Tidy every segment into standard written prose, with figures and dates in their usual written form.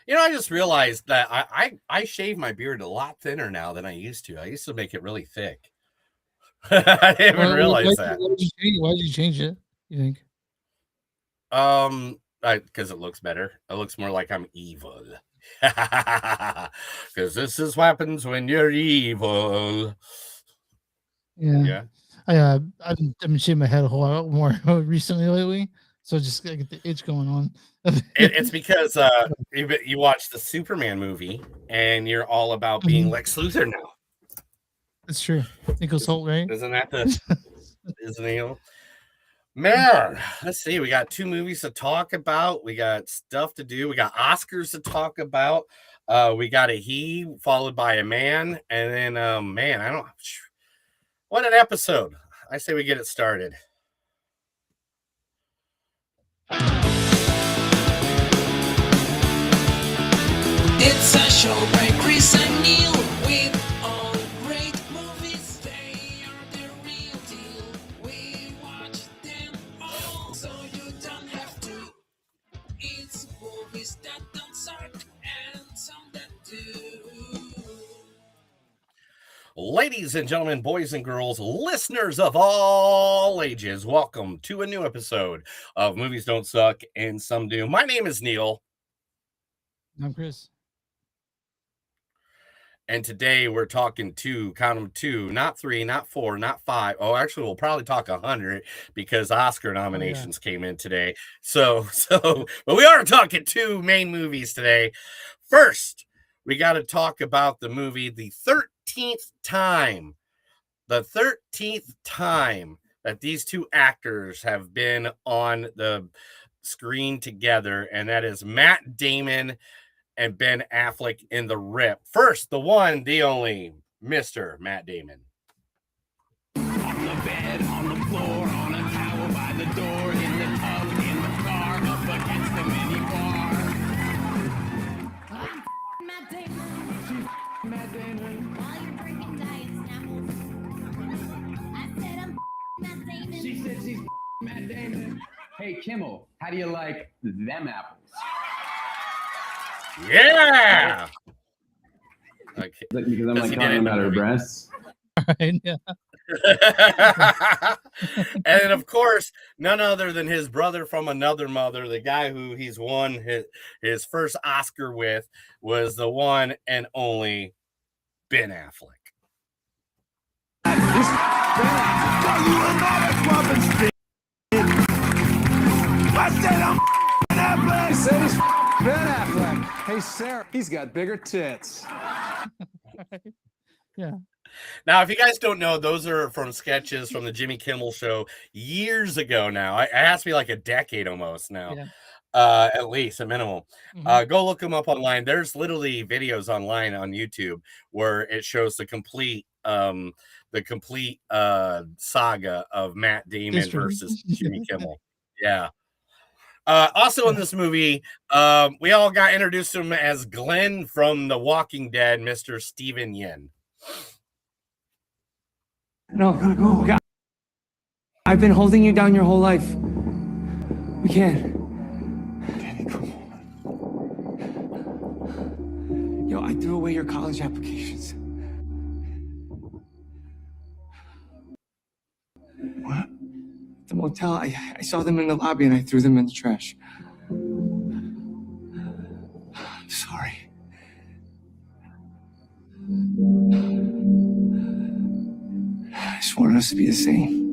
I just realized that I shave my beard a lot thinner now than I used to. I used to make it really thick. I didn't even realize that. Why did you change it? You think? Because it looks better. It looks more like I'm evil. Because this is what happens when you're evil. Yeah. I've been shaving my head a whole lot more recently lately, so just I get the itch going on. It's because you watch the Superman movie and you're all about being Lex Luthor now. That's true. Nicholas Hoult, right? Isn't that isn't he? Man, let's see. We got 2 movies to talk about. We got stuff to do. We got Oscars to talk about. We got a he followed by a man, and then man, I don't. What an episode! I say we get it started. It's a show by Chris and Neil with all great movies. They are the real deal. We watch them all, so you don't have to. It's movies that don't suck and some that do. Ladies and gentlemen, boys and girls, listeners of all ages, welcome to a new episode of Movies Don't Suck and Some Do. My name is Neil. I'm Chris. And today we're talking count them 2, not 3, not 4, not 5. Oh, actually, we'll probably talk 100 because Oscar nominations came in today. So, but we are talking 2 main movies today. First, we got to talk about the movie The 13th Time. The 13th time that these 2 actors have been on the screen together, and that is Matt Damon and Ben Affleck in The Rip. First, the one, the only, Mr. Matt Damon. On the bed, on the floor, on a towel by the door, in the tub, in the car, up against the minibar. I'm Matt Damon. She's Matt Damon. While you're drinking Diet Snapples. I said I'm Matt Damon. She said she's Matt Damon. Hey, Kimmel, how do you like them apples? Yeah. Okay. Because I'm like talking about her breasts. Right, yeah. And of course, none other than his brother from another mother, the guy who he's won his first Oscar with, was the one and only Ben Affleck. I said I'm Affleck. He said he's Ben Affleck. Hey, Sarah, he's got bigger tits. Yeah. Now, if you guys don't know, those are from sketches from the Jimmy Kimmel Show years ago now. It has to be like a decade almost now. Yeah. At least a minimum. Go look them up online. There's literally videos online on YouTube where it shows the complete saga of Matt Damon versus Jimmy Kimmel. Yeah. Also in this movie, we all got introduced to him as Glenn from The Walking Dead, Mr. Steven Yeun. No, gotta go. I've been holding you down your whole life. We can't. Danny, come on. Yo, I threw away your college applications. What? The motel, I saw them in the lobby and I threw them in the trash. I'm sorry. I just wanted us to be the same.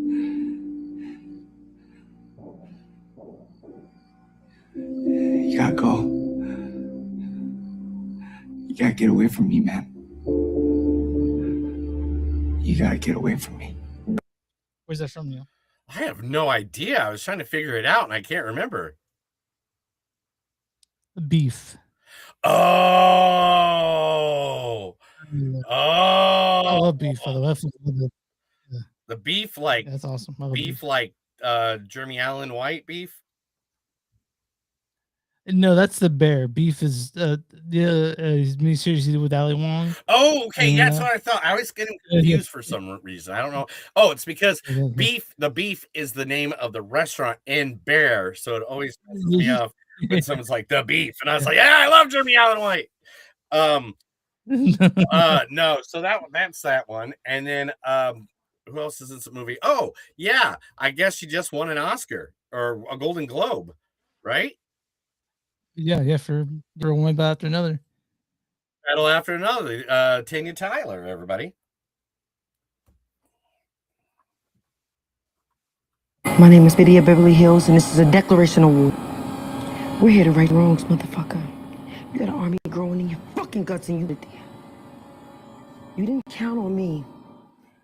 You gotta go. You gotta get away from me, man. You gotta get away from me. Where's that from, Neil? I have no idea. I was trying to figure it out and I can't remember. The Beef. Oh. I love Beef, by the way. The Beef, like that's awesome. Beef like Jeremy Allen White beef. No, that's The Bear. Beef is the miniseries he did with Ali Wong. Oh, okay, that's what I thought. I was getting confused for some reason. I don't know. Oh, it's because Beef. The Beef is the name of the restaurant in Bear, so it always messes me up when someone's like the beef, and I was like, yeah, I love Jeremy Allen White. No, so that's that one. And then who else is in this movie? Oh, yeah, I guess she just won an Oscar or a Golden Globe, right? Yeah, for one battle after another. Battle after another. Tanya Tyler, everybody. My name is Lydia Beverly Hills, and this is a declaration of war. We're here to right wrongs, motherfucker. You got an army growing in your fucking guts, and you did there. You didn't count on me.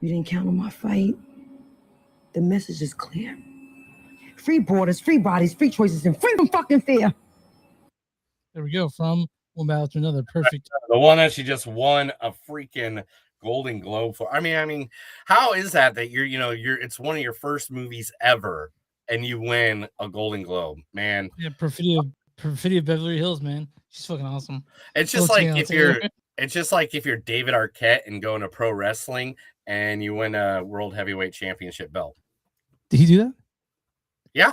You didn't count on my fight. The message is clear. Free borders, free bodies, free choices, and free from fucking fear. There we go. From one battle to another. Perfect. The one that she just won a freaking Golden Globe for. I mean, how is that you're it's one of your first movies ever and you win a Golden Globe, man? Yeah, Perfidia Beverly Hills, man. She's fucking awesome. It's just like if you're David Arquette and go into pro wrestling and you win a world heavyweight championship belt. Did he do that? Yeah.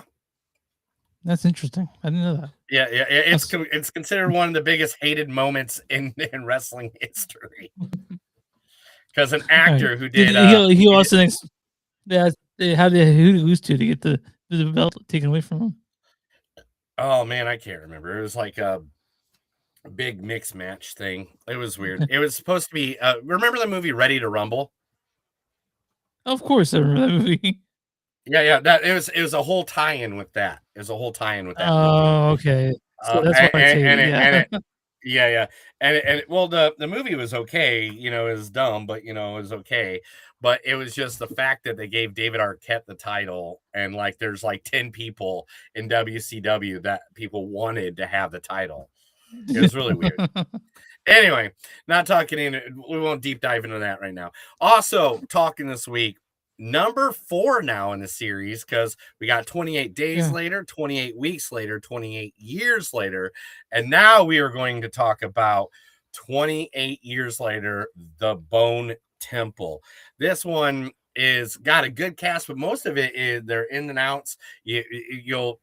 That's interesting. I didn't know that. Yeah. It's considered one of the biggest hated moments in wrestling history. Because an actor who did he also they had to lose to get the belt taken away from him. Oh man, I can't remember. It was like a big mix match thing. It was weird. It was supposed to be remember the movie Ready to Rumble? Of course I remember that movie. Yeah, that it was a whole tie-in with that. It was a whole tie-in with that. Oh, okay. So that's why and well, the movie was okay, it was dumb, but it was okay. But it was just the fact that they gave David Arquette the title, and like there's like 10 people in WCW that people wanted to have the title. It was really weird. Anyway, we won't deep dive into that right now. Also, talking this week, number 4 now in the series, because we got 28 days later, 28 weeks later, 28 years later, and now we are going to talk about 28 years later, The Bone Temple. This one is got a good cast, but most of it is they're in and outs. You'll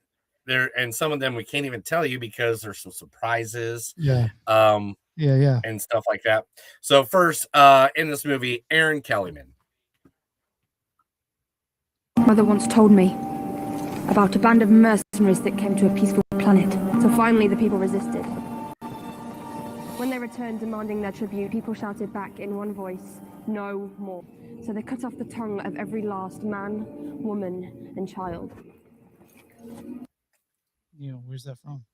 there, and some of them we can't even tell you because there's some surprises. And stuff like that. So first, in this movie, Erin Kellyman. Mother once told me about a band of mercenaries that came to a peaceful planet. So finally the people resisted. When they returned demanding their tribute, people shouted back in one voice, "No more." So they cut off the tongue of every last man, woman, and child. Where's that from?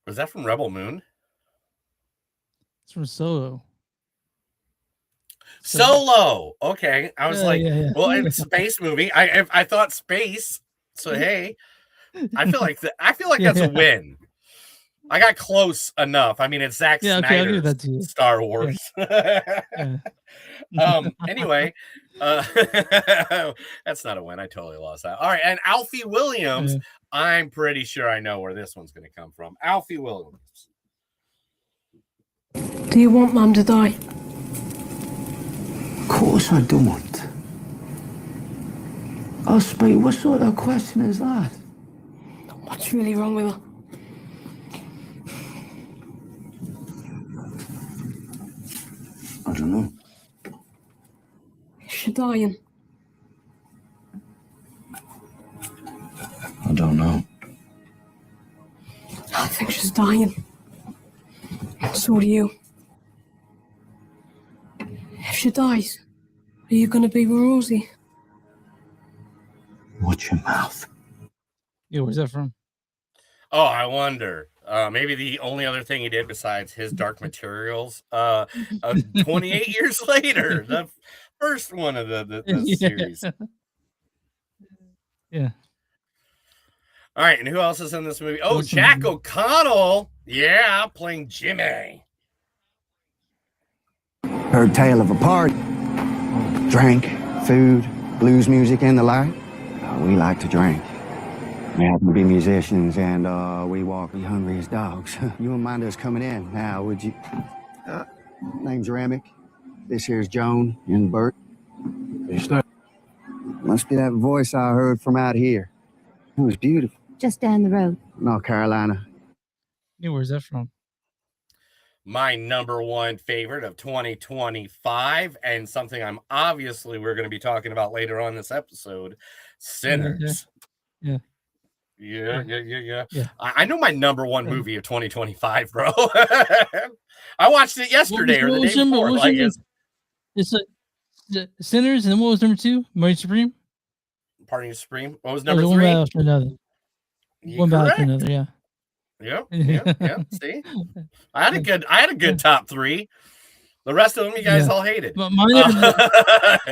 Was that from Rebel Moon? It's from Solo. Solo. Okay. I was well, it's a space movie. I thought space. So hey, I feel like that's a win. I got close enough. I mean, it's Zack Snyder's Star Wars. Anyway, that's not a win. I totally lost that. All right, and Alfie Williams. I'm pretty sure I know where this one's going to come from. Alfie Williams. Do you want Mum to die? Of course I don't. Oh, Spade, what sort of question is that? What's really wrong with her? I don't know. Is she dying? I don't know. I think she's dying. So do you. If she dies, are you going to be with Rosie? Watch your mouth. Yeah, where's that from? Oh, I wonder. Maybe the only other thing he did besides his Dark Materials, 28 years later, the first one of the series. Yeah. All right, and who else is in this movie? Oh, Jack O'Connell. Yeah, playing Jimmy. Heard tale of a party. Drink, food, blues music, and the like. We like to drink. We happen to be musicians, and we walk the hungry as dogs. You wouldn't mind us coming in now, would you? Name's Remick. This here's Joan and Bert. Must be that voice I heard from out here. It was beautiful. Just down the road. North Carolina. Yeah, where's that from? My number one favorite of 2025, and something we're going to be talking about later on this episode, Sinners. Yeah. Yeah. Yeah. I know my number one movie of 2025, bro. I watched it yesterday or the day before. It's Sinners, and then what was number 2? Party Supreme. Party Supreme. What was number 3? One battle after another. One battle after another. Yeah. Yep. See, I had a good top 3. The rest of them, you guys all hated. Mine are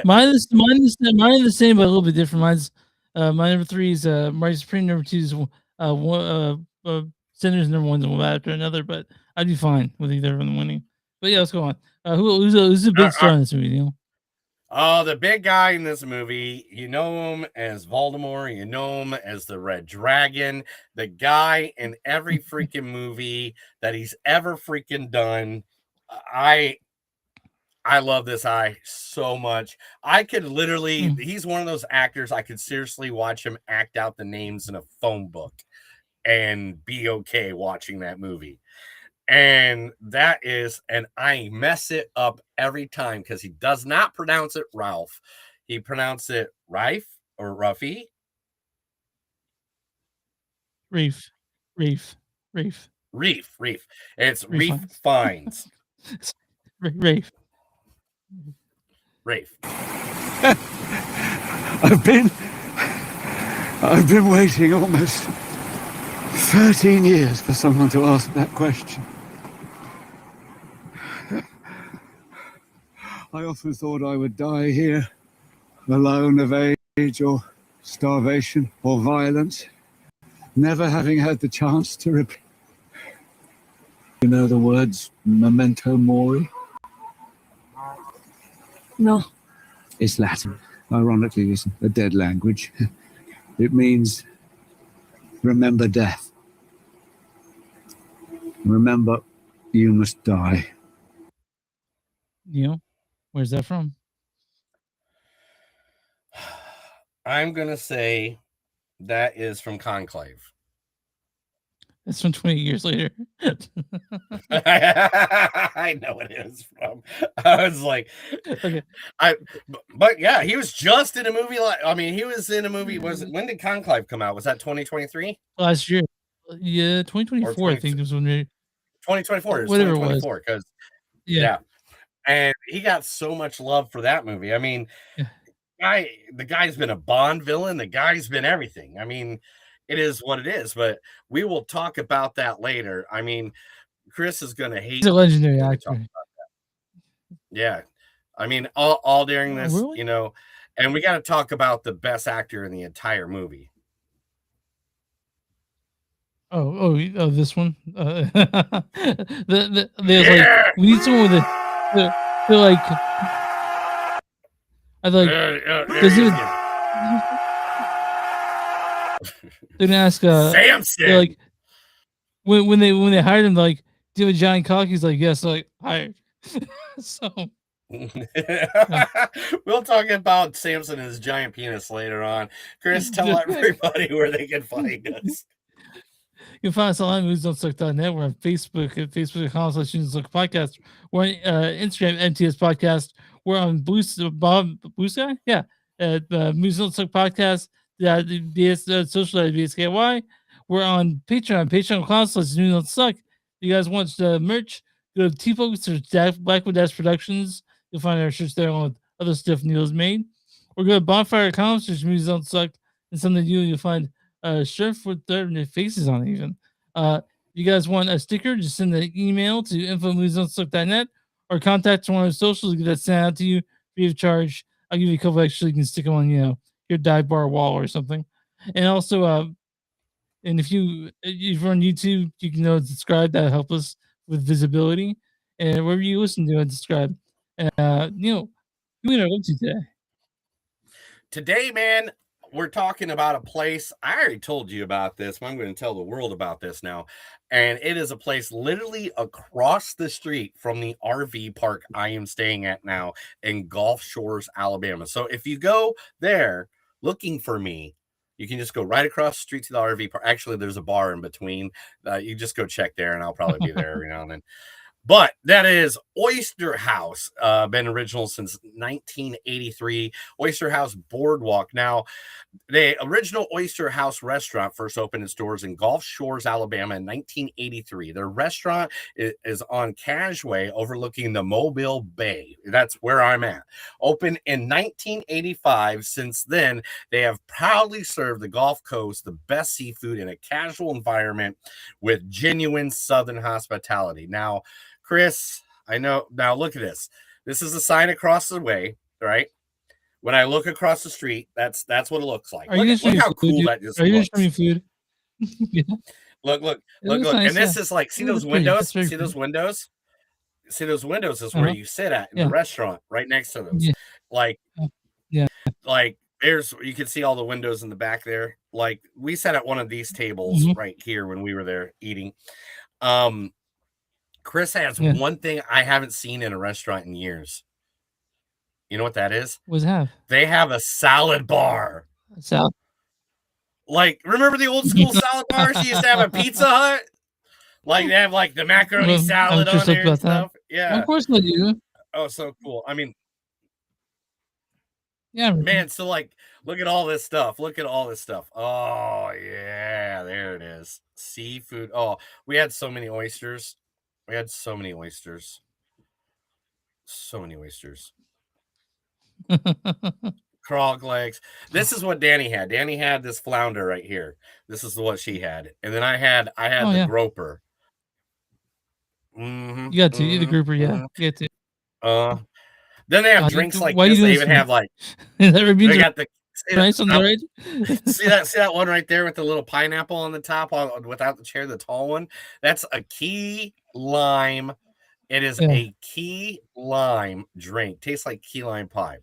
the same, but a little bit different. My number 3 is Party Supreme. Number 2 is Sinners. Number 1 is one battle after another. But I'd be fine with either of them winning. But yeah, let's go on. Who's the big star in this movie? Neil? Oh, the big guy in this movie, you know him as Voldemort, you know him as the Red Dragon, the guy in every freaking movie that he's ever freaking done. I love this guy so much. I could literally, he's one of those actors, I could seriously watch him act out the names in a phone book and be okay watching that movie. And that is, and I mess it up every time because he does not pronounce it Ralph. He pronounces it Rife or Ruffy. Reef. It's Reef Fiennes. Rafe. I've been waiting almost 13 years for someone to ask that question. I often thought I would die here, alone of age or starvation or violence, never having had the chance to repeat. You know the words memento mori? No. It's Latin. Ironically, it's a dead language. It means remember death. Remember you must die. You know, where's that from? I'm going to say that is from Conclave. It's from 20 years later. I know it is from. I was like, okay. But yeah, he was just in a movie. He was in a movie. When did Conclave come out? Was that 2023? Last year. Yeah, 2024. I think was when 2024. Whatever 2024. it was. Because yeah, and he got so much love for that movie. I mean, the guy's been a Bond villain. The guy's been everything. I mean, it is what it is, but we will talk about that later. I mean, Chris is going to hate. He's a legendary actor. Yeah. I mean, all during this, really? you know, and we got to talk about the best actor in the entire movie. Oh, this one. Like, we need someone with like. I like. Does he? They're gonna ask Samson. Like when they hired him, like, do you have a giant cock? He's like, yes. Like, hired. So we'll talk about Samson and his giant penis later on. Chris, tell everybody where they can find us. You can find us online at moviesdon'tsuck.net. We're on Facebook at facebook.com/moviesdon'tsuck podcast. We're on Instagram, MTS Podcast. We're on Blue Sky? Yeah. At Movies Don't Suck Podcast. Social at BSKY. We're on Patreon.com/Movies Don't Suck. You guys want the merch? Go to T-Focus or Blackwood Dash Productions. You'll find our shirts there along with other stuff Neil's made. Or go to Bonfire.com/Movies Don't Suck. And something new, you'll find a shirt with their faces on it even. You guys want a sticker, just send the email to info@moviesdon'tsuck.net or contact one of our socials to get that sent out to you free of charge. I'll give you a couple extra, you can stick them on, your dive bar wall or something. And also, and if you're on YouTube, you can subscribe. That'll help us with visibility. And wherever you listen to it, subscribe. And who are we going to today? Today, man, we're talking about a place. I already told you about this, but I'm going to tell the world about this now. And it is a place literally across the street from the RV park I am staying at now in Gulf Shores, Alabama. So if you go there looking for me, you can just go right across the street to the RV park. Actually, there's a bar in between. You just go check there, and I'll probably be there every now and then. But that is Oyster House, been original since 1983. Oyster House Boardwalk. Now, the original Oyster House restaurant first opened its doors in Gulf Shores, Alabama in 1983. Their restaurant is on Cashway overlooking the Mobile Bay. That's where I'm at. Opened in 1985. Since then, they have proudly served the Gulf Coast the best seafood in a casual environment with genuine Southern hospitality. Now, Chris, I know. Now look at this. This is a sign across the way, right? When I look across the street, that's what it looks like. Look how cool that just looks. Are you just showing food? Yeah. Look. Nice, And this is like, see those windows? See those pretty. windows? See those windows is where you sit at in the restaurant, right next to those. Yeah. Like, yeah. Like there's, you can see all the windows in the back there. Like we sat at one of these tables right here when we were there eating. Chris has one thing I haven't seen in a restaurant in years. You know what that is? What does it have? They have a salad bar. Salad. Like, remember the old school salad bars? You used to have a Pizza Hut. Like they have like the macaroni salad on there and stuff. Yeah, of course I do. Oh, so cool. I mean, yeah, man. So like, look at all this stuff. Look at all this stuff. Oh yeah, there it is. Seafood. Oh, we had so many oysters. We had so many oysters. So many oysters. Frog legs. This is what Danny had. Danny had this flounder right here. This is what she had. And then I had the grouper. You got to eat the grouper, yeah. You get to. Then they have drinks like this. They even have like they got the nice on the right. see that one right there with the little pineapple on the top without the chair, the tall one? That's a key lime. It is a key lime drink. Tastes like key lime pie.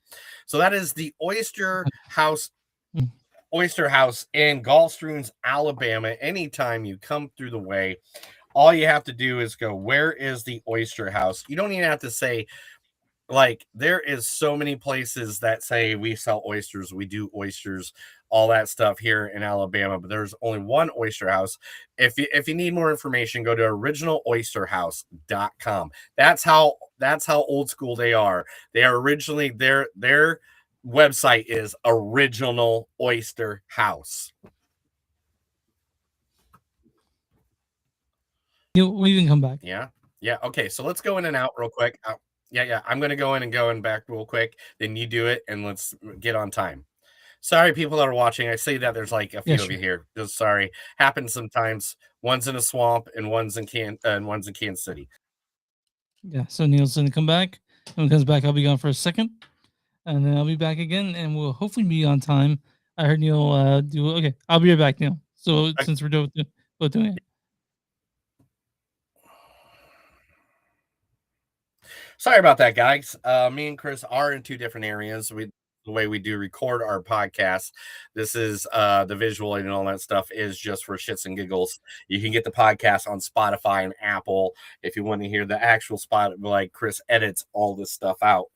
So that is the Oyster House in Gulfstreams, Alabama. Anytime you come through the way, all you have to do is go, where is the Oyster House? You don't even have to say, like, there is so many places that say we sell oysters, we do oysters, all that stuff here in Alabama, but there's only one Oyster House. If you need more information, go to originaloysterhouse.com. That's how old school they are. They are originally their website is Original Oyster House. We can come back. Yeah. Okay, so let's go in and out real quick. Yeah. I'm going to go in and go in back real quick. Then you do it, and let's get on time. Sorry, people that are watching. I see that there's like a few of you here. Just sorry. Happens sometimes. One's in a swamp, and one's in Kansas City. Yeah. So Neil's going to come back. When he comes back, I'll be gone for a second, and then I'll be back again, and we'll hopefully be on time. I heard Neil do. Okay, I'll be right back, Neil. So since we're both doing it. Sorry about that, guys. Me and Chris are in two different areas. The way we do record our podcast, this is the visual and all that stuff is just for shits and giggles. You can get the podcast on Spotify and Apple if you want to hear the actual spot. Like Chris edits all this stuff out.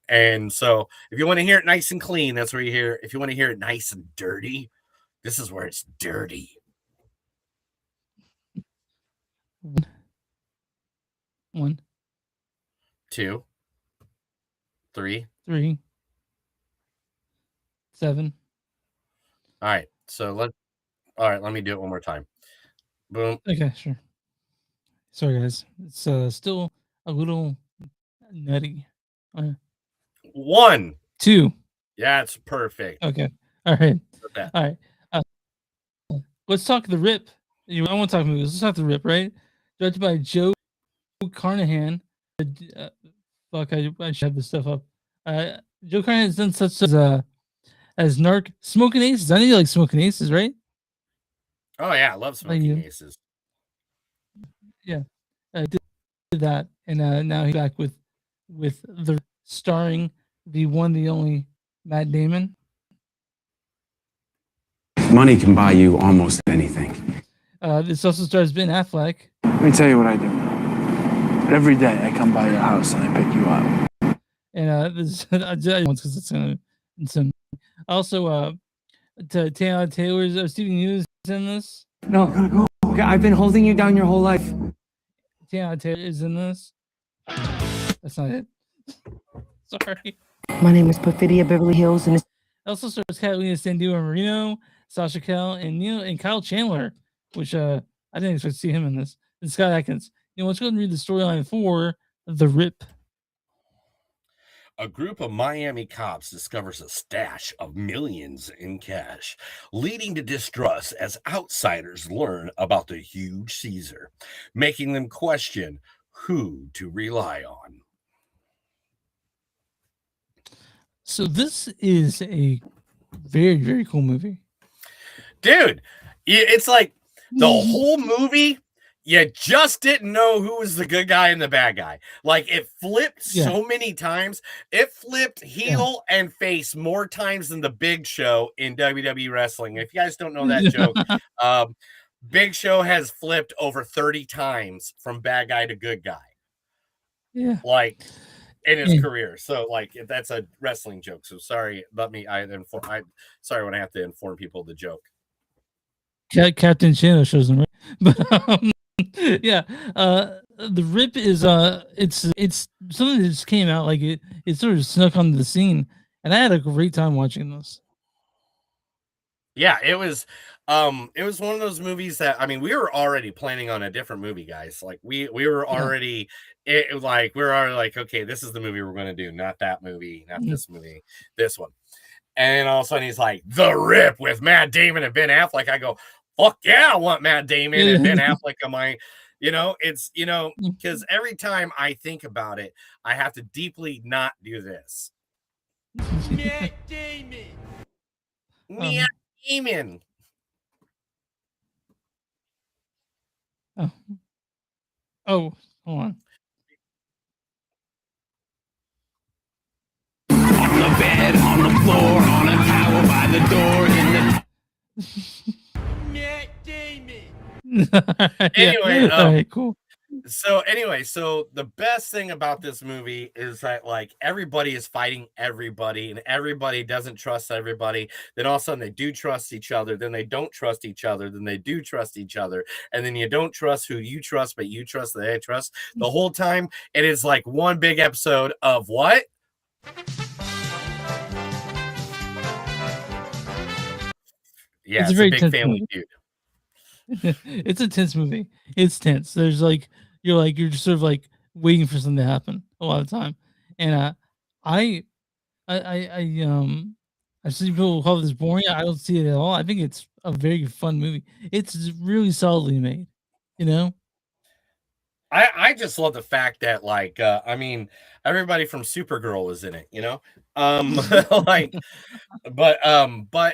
And so if you want to hear it nice and clean, that's where you hear it. If you want to hear it nice and dirty, this is where it's dirty. 1, 2, 3, 7. All right. So let me do it one more time. Boom. Okay, sure. Sorry, guys. It's still a little nutty. 1, 2. Yeah, it's perfect. Okay. All right. Let's talk The Rip. I want to talk movies. Let's talk The Rip, right? Directed by Joe Carnahan. Fuck, I should have this stuff up. Joe Carnahan has done such as Narc, Smoking Aces. I know you like Smoking Aces, right? Oh yeah, I love Smoking Aces. Yeah, did that, and now he's back with the starring the one, the only Matt Damon. Money can buy you almost anything. This also stars Ben Affleck. Let me tell you what I do. Every day I come by your house and I pick you up. And this because it's gonna Some also Taylor Taylor's Stephen Hughes in this. No, I've been holding you down your whole life. Taylor Taylor is in this. That's not it. Sorry. My name is Perfidia Beverly Hills, and Also stars Catalina Sandino Marino, Sasha Kell, and Kyle Chandler, which I didn't expect to see him in this. And Scott Atkins. Let's go and read the storyline for The Rip. A group of Miami cops discovers a stash of millions in cash, leading to distrust as outsiders learn about the huge Caesar, making them question who to rely on. So this is a very, very cool movie. Dude, it's like the whole movie, you just didn't know who was the good guy and the bad guy. Like, it flipped so many times. It flipped heel and face more times than the Big Show in WWE wrestling. If you guys don't know that joke, Big Show has flipped over 30 times from bad guy to good guy. Yeah. Like, in his career. So, like, that's a wrestling joke. So sorry, sorry when I have to inform people of the joke. Captain Channel shows them, right? But yeah, The Rip is it's something that just came out, like it sort of snuck onto the scene, and I had a great time watching this. Yeah, it was one of those movies that, I mean, we were already planning on a different movie, guys. Like we were already like, okay, this is the movie we're going to do, not that movie, not this movie, this one. And all of a sudden he's like, The Rip with Matt Damon and Ben Affleck. I go, fuck yeah, I want Matt Damon and Ben Affleck on my, it's, because every time I think about it, I have to deeply not do this. Matt Damon. Matt Damon. Oh, hold on. On the bed, on the floor, on a towel by the door, in the Matt Damon. Anyway, all right, cool. So the best thing about this movie is that, like, everybody is fighting everybody, and everybody doesn't trust everybody. Then all of a sudden they do trust each other. Then they don't trust each other. Then they do trust each other. And then you don't trust who you trust, but you trust that they trust. The whole time it is like one big episode of what? Yeah, it's a big family feud. It's a tense movie. It's tense. There's like you're just sort of like waiting for something to happen a lot of the time. And I see people call this boring. I don't see it at all. I think it's a very fun movie. It's really solidly made, I just love the fact that, like, I mean, everybody from Supergirl is in it, like, but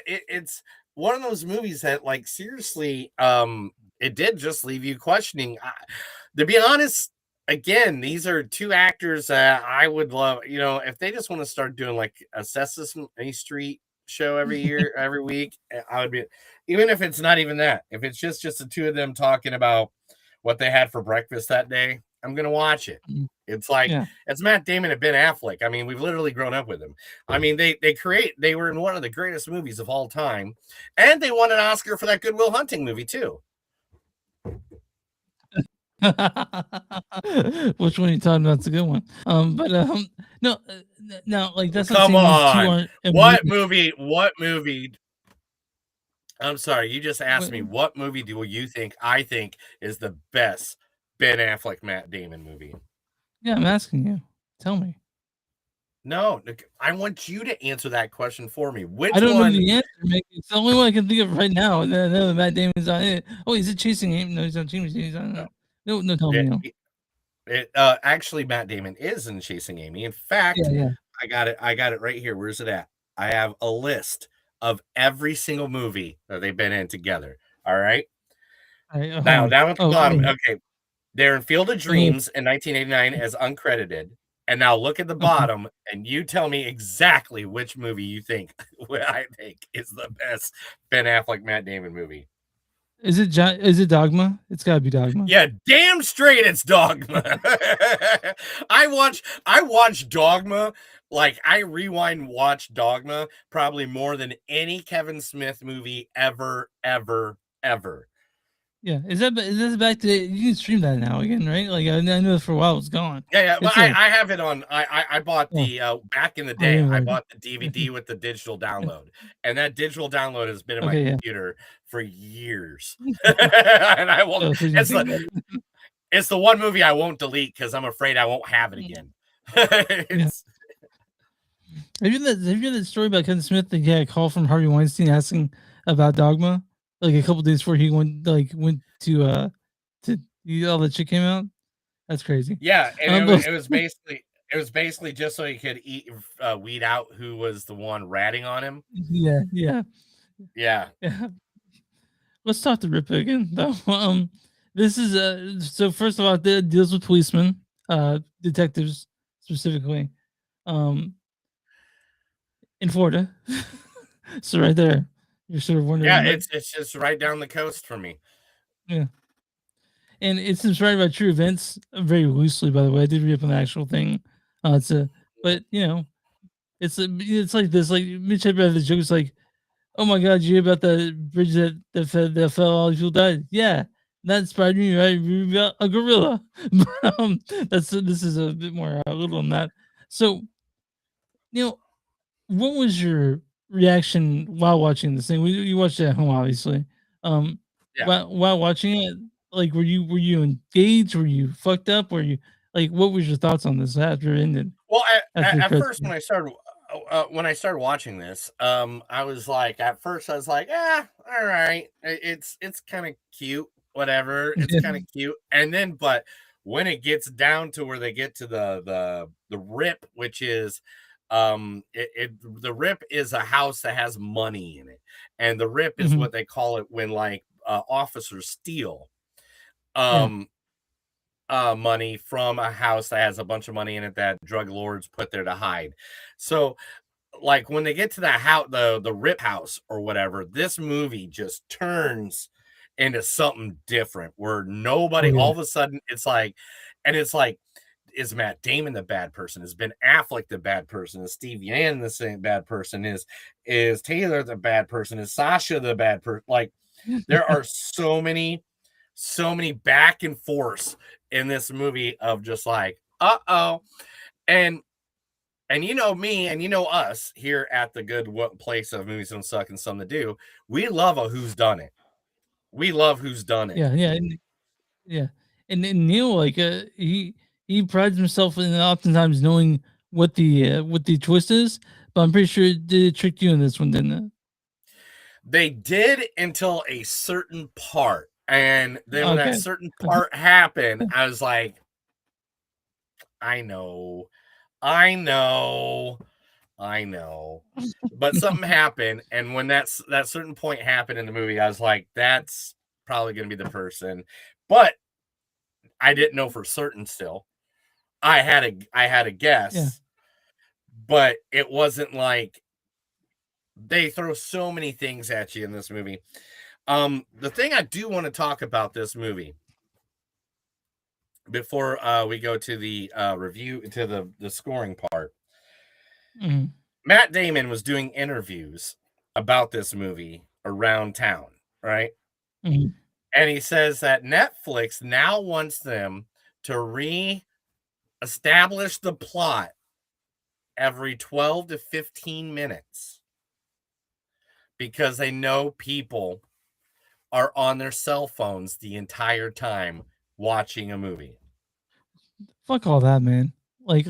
it's one of those movies that, like, seriously, it did just leave you questioning. To be honest, again, these are two actors that I would love, if they just want to start doing like a Sesame Street show every week, I would be, even if it's not even that, if it's just the two of them talking about what they had for breakfast that day, I'm gonna watch it. It's like, it's Matt Damon and Ben Affleck. I mean, we've literally grown up with them. I mean, they were in one of the greatest movies of all time, and they won an Oscar for that Good Will Hunting movie too. Which one are you talking about? It's a good one. No, like that's come on. What movie? I'm sorry, you just asked me what movie do you think I think is the best Ben Affleck Matt Damon movie? Yeah, I'm asking you. Tell me. No, I want you to answer that question for me. Which I don't one? know the answer. It's the only one I can think of right now. And I know Matt Damon's on it. Oh, is it Chasing Amy? No, he's not Chasing Amy. He's on No, tell me. No. Actually, Matt Damon is in Chasing Amy. In fact, I got it right here. Where's it at? I have a list of every single movie that they've been in together. All right. Now, down at the bottom. Okay. They're in Field of Dreams in 1989 as uncredited. And now look at the bottom and you tell me exactly which movie you think I think is the best Ben Affleck Matt Damon movie. Is it Dogma? It's gotta be Dogma. Yeah, damn straight it's Dogma. I watched Dogma Like, I rewind watch Dogma probably more than any Kevin Smith movie ever. Yeah, is this back to you can stream that now again, right? Like I know for a while it was gone. Yeah. Well, It's I have it on. I bought Oh. the back in the Oh, day. yeah, I right. bought the DVD with the digital download, and that digital download has been in my Okay, yeah. computer for years. And I won't. Oh, so you It's think it's the one movie I won't delete because I'm afraid I won't have it again. It's, Have you heard that story about Kevin Smith that he had a call from Harvey Weinstein asking about Dogma? Like a couple days before he went to all that shit came out? That's crazy. yeah, and but- it was basically just so he could weed out who was the one ratting on him. Yeah. Yeah. Let's talk to Rip again, though. This is so first of all, it deals with policemen, detectives specifically, in Florida. So right there, you're sort of wondering. Yeah, what- it's just right down the coast for me. Yeah. And it's inspired by true events, very loosely, by the way. I did read up on the actual thing. But you know, it's like this. Like Mitch had the joke. It's like, oh my God, you hear about the bridge that fell, all these people died? Yeah, that inspired me. Right, read about a gorilla. But, this is a bit more a little than that. So, you know, what was your reaction while watching this thing? You watched it at home, obviously. Yeah. While watching it, like, were you engaged? Were you fucked up? Were you like, what was your thoughts on this after it ended? Well, After the at credits first when I started watching this, I was like, yeah, all right, it's kind of cute, whatever, it's kind of cute, and then but when it gets down to where they get to the rip, which is the rip is a house that has money in it, and the rip is what they call it when like officers steal money from a house that has a bunch of money in it that drug lords put there to hide. So like when they get to that house, the rip house or whatever, this movie just turns into something different where nobody all of a sudden it's like is Matt Damon the bad person? Is Ben Affleck the bad person? Is Steve Yan the same bad person? Is Taylor the bad person? Is Sasha the bad person? Like there are so many back and forths in this movie of just like, and you know me and you know us here at the good place of Movies Don't Suck and Some That Do. We love a who's done it. We love who's done it. Yeah. And Neil, like, he prides himself in oftentimes knowing what the twist is, but I'm pretty sure it tricked you in this one, didn't it? They did until a certain part. And then when that Okay. certain part happened, I was like, I know. But something happened. And when that certain point happened in the movie, I was like, that's probably going to be the person. But I didn't know for certain still. I had a guess, but it wasn't like they throw so many things at you in this movie. The thing I do want to talk about this movie before we go to the review, to the scoring part. Matt Damon was doing interviews about this movie around town, right? And he says that Netflix now wants them to re-establish the plot every 12 to 15 minutes because they know people are on their cell phones the entire time watching a movie. Fuck all that, man. Like.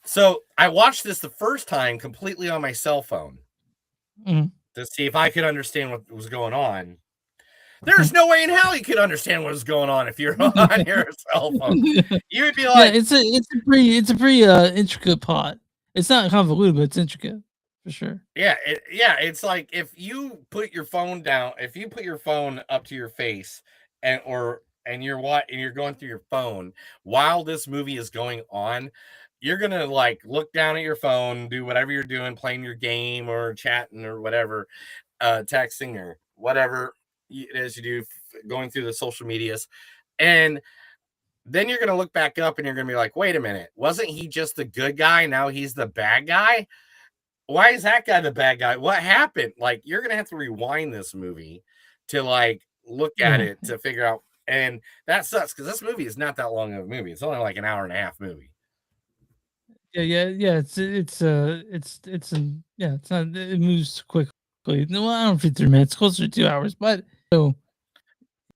So I watched this the first time completely on my cell phone to see if I could understand what was going on. There's no way in hell you could understand what was going on if you're on your cell phone. You would be like, it's a pretty intricate plot. It's not convoluted, but it's intricate for sure. Yeah, it's like if you put your phone down, if you put your phone up to your face and you're going through your phone while this movie is going on, you're gonna like look down at your phone, do whatever you're doing, playing your game or chatting or whatever, texting or whatever it is you do, going through the social medias, and then you're gonna look back up and you're gonna be like, wait a minute, wasn't he just the good guy? Now he's the bad guy. Why is that guy the bad guy? What happened? Like, you're gonna have to rewind this movie to like look at it to figure out. And that sucks because this movie is not that long of a movie. It's only like an hour and a half movie. Yeah. It's not. It moves quickly. No, I don't know, 3 minutes. It's closer to 2 hours, but so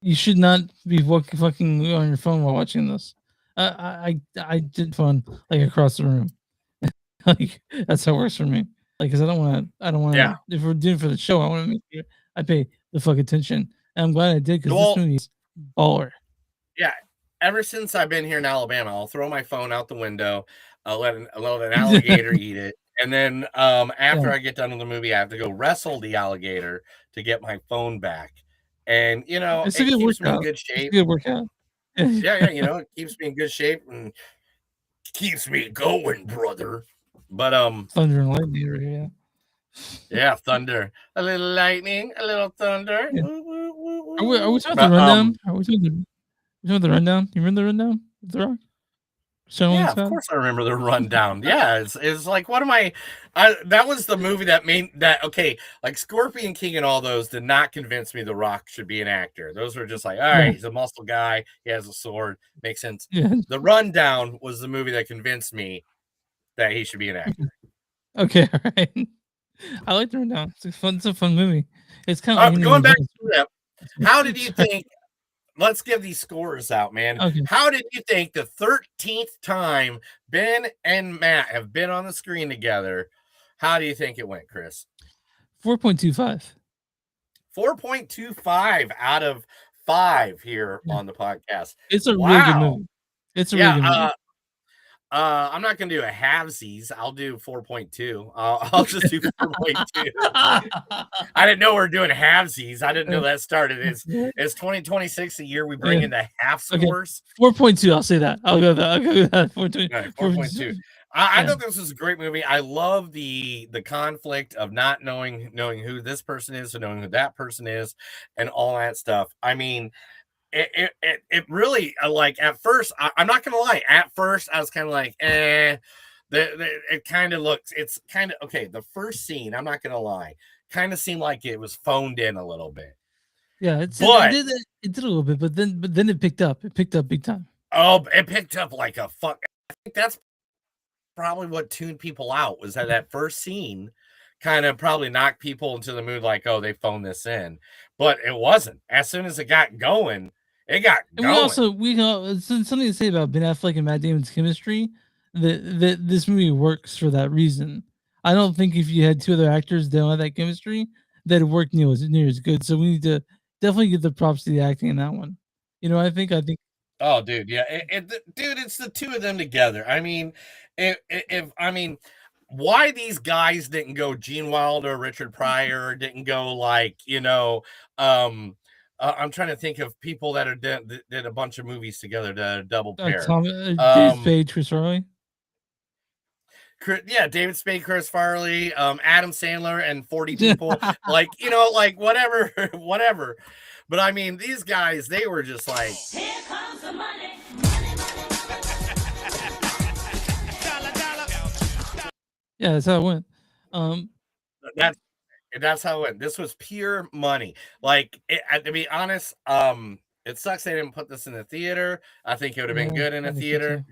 you should not be fucking on your phone while watching this. I did fun like across the room. Like that's how it works for me. Like, cause I don't want to. Yeah. If we're doing it for the show, I want to make sure I pay the fuck attention. And I'm glad I did because Well- this movie's baller. Yeah. Ever since I've been here in Alabama, I'll throw my phone out the window. I'll let an alligator eat it. And then after I get done with the movie, I have to go wrestle the alligator to get my phone back. And, you know, It's a it good keeps me in workout. good It's shape. a good workout. Yeah, you know, it keeps me in good shape and keeps me going, brother. But Thunder and lightning right here. yeah, thunder. A little lightning, a little thunder. Yeah. Woo, woo, woo, woo, Are we woo. talking But, the rundown? Are we talking the rundown? You remember the rundown? The Rock? Yeah, of course I remember the rundown. Yeah, it's like one of my that was the movie that made that okay, like Scorpion King and all those did not convince me The Rock should be an actor. Those were just like, all right, he's a muscle guy, he has a sword, makes sense. Yeah. The Rundown was the movie that convinced me that he should be an actor. Okay, all right. I like the rundown. It's a fun movie. It's kind of Going back to that, how did you think? Let's give these scores out, man. Okay. How did you think the 13th time Ben and Matt have been on the screen together? How do you think it went, Chris? 4.25. 4.25 out of 5 here on the podcast. It's a really good movie. It's a really good movie. I'm not gonna do a halvesies. I'll do 4.2. I'll just do 4.2. I didn't know we were doing halvesies. I didn't know that started. It's 2026 a year we bring in the half scores. 4.2. I'll say that. I'll go with that. 4.2. Right, 4.2. I thought this was a great movie. I love the conflict of not knowing who this person is and knowing who that person is and all that stuff. I mean, it really like at first I'm not gonna lie, at first I was kind of like it kind of looks, it's kind of okay. The first scene, I'm not gonna lie, kind of seemed like it was phoned in a little bit. Yeah, it did a little bit, but then it picked up big time. Oh, it picked up like a fuck. I think that's probably what tuned people out, was that first scene kind of probably knocked people into the mood like, oh, they phoned this in. But it wasn't. As soon as it got going, it got going. And we something to say about Ben Affleck and Matt Damon's chemistry. That this movie works for that reason. I don't think if you had two other actors that don't have that chemistry, that it worked near as good. So we need to definitely give the props to the acting in that one. You know, I think. Oh, dude, yeah, dude, it's the two of them together. I mean, why these guys didn't go Gene Wilder, Richard Pryor, didn't go like, you know, I'm trying to think of people that did a bunch of movies together, to double pair. David Spade, Chris Farley. Yeah, David Spade, Chris Farley, Adam Sandler, and 40 people. Like, you know, like whatever. But I mean, these guys, they were just like, Here comes the money. Yeah, that's how it went. That's how it went. This was pure money. Like, to be honest, it sucks they didn't put this in the theater. I think it would have been good in a theater.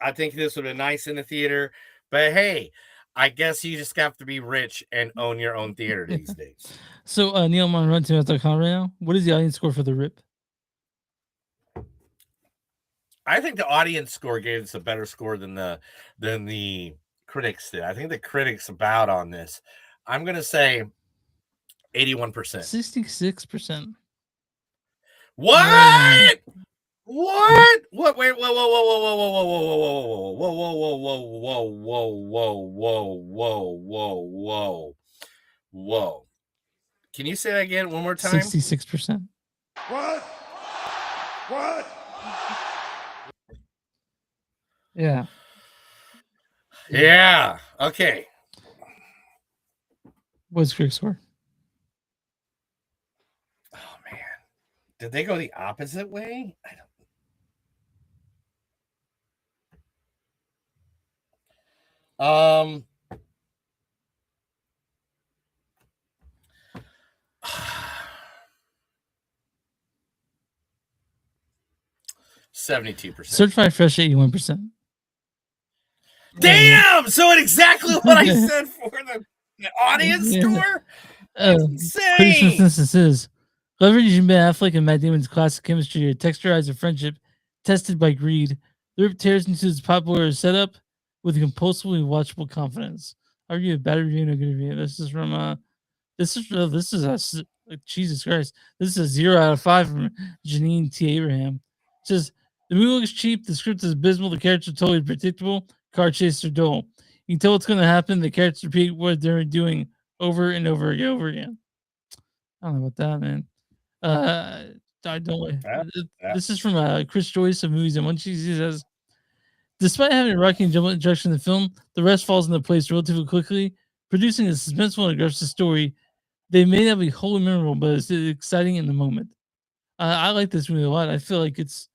I think this would have been nice in the theater. But hey, I guess you just have to be rich and own your own theater these days. So, Neil, I'm on RunTomatoes.com right now. What is the audience score for The Rip? I think the audience score gave us a better score than the critics did. I think the critics bowed on this. I'm gonna say 81%. 66%. What? What? What? Wait! Whoa! Whoa! Whoa! Whoa! Whoa! Whoa! Whoa! Whoa! Whoa! Whoa! Whoa! Can you say that again one more time? 66%. What? What? Yeah. Yeah. Okay. What's critic score? Oh man, did they go the opposite way? I don't. Um, 72%. Certified fresh 81%. Damn! So it's exactly what I said for the audience Yeah. score? That's Criticism insane! instances. Leveraging Ben Affleck and Matt Damon's classic chemistry to texturize a friendship tested by greed, the Rip tears into his popular setup with compulsively watchable confidence. Are you a bad review and a good review? This is from Jesus Christ. This is a 0 out of 5 from Janine T. Abraham. It says the movie looks cheap, the script is abysmal, the characters are totally predictable, car chases are dull. You can tell what's gonna happen, the characters repeat what they're doing over and over and over again. I don't know about that, man. I don't. This is from Chris Joyce of Movies and One Cheese. He says, despite having a rocking jump introduction in the film, the rest falls into place relatively quickly, producing a suspenseful and aggressive story. They may not be wholly memorable, but it's exciting in the moment. I like this movie a lot. I feel like it's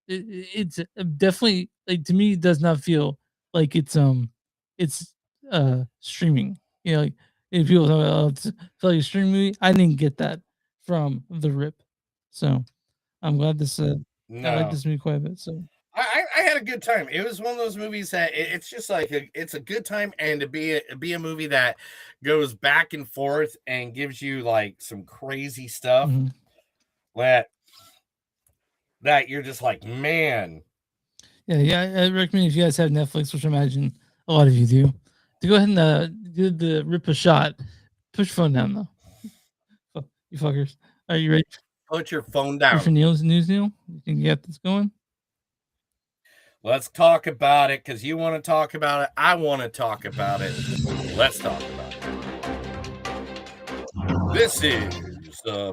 definitely, like, to me, it does not feel like it's streaming. You know, like if people talk about, it's feel like a streaming movie, I didn't get that from The Rip. So I'm glad this I like this movie quite a bit. So I had a good time. It was one of those movies that it's just like it's a good time, and to be a movie that goes back and forth and gives you like some crazy stuff that you're just like, man. Yeah, I recommend if you guys have Netflix, which I imagine a lot of you do, to go ahead and give the Rip a shot. Push your phone down though. You fuckers. Are you ready? Put your phone Ready down. for Neil's news, Neil? You think you got this going? Let's talk about it, because you want to talk about it. I want to talk about it. Let's talk about it. This is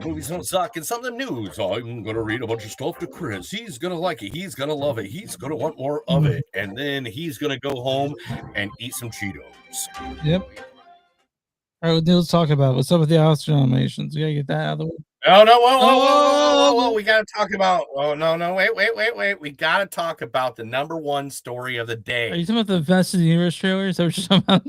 Movies Don't Suck and Something News. I'm going to read a bunch of stuff to Chris. He's going to like it. He's going to love it. He's going to want more of it. And then he's going to go home and eat some Cheetos. Yep. All right, well, Neil's talk about it. What's up with the Oscar nominations? We got to get that out of the way. Oh, no, whoa. We got to talk about, wait. We got to talk about the number one story of the day. Are you talking about the Masters of the Universe trailer? Is that what you're talking about?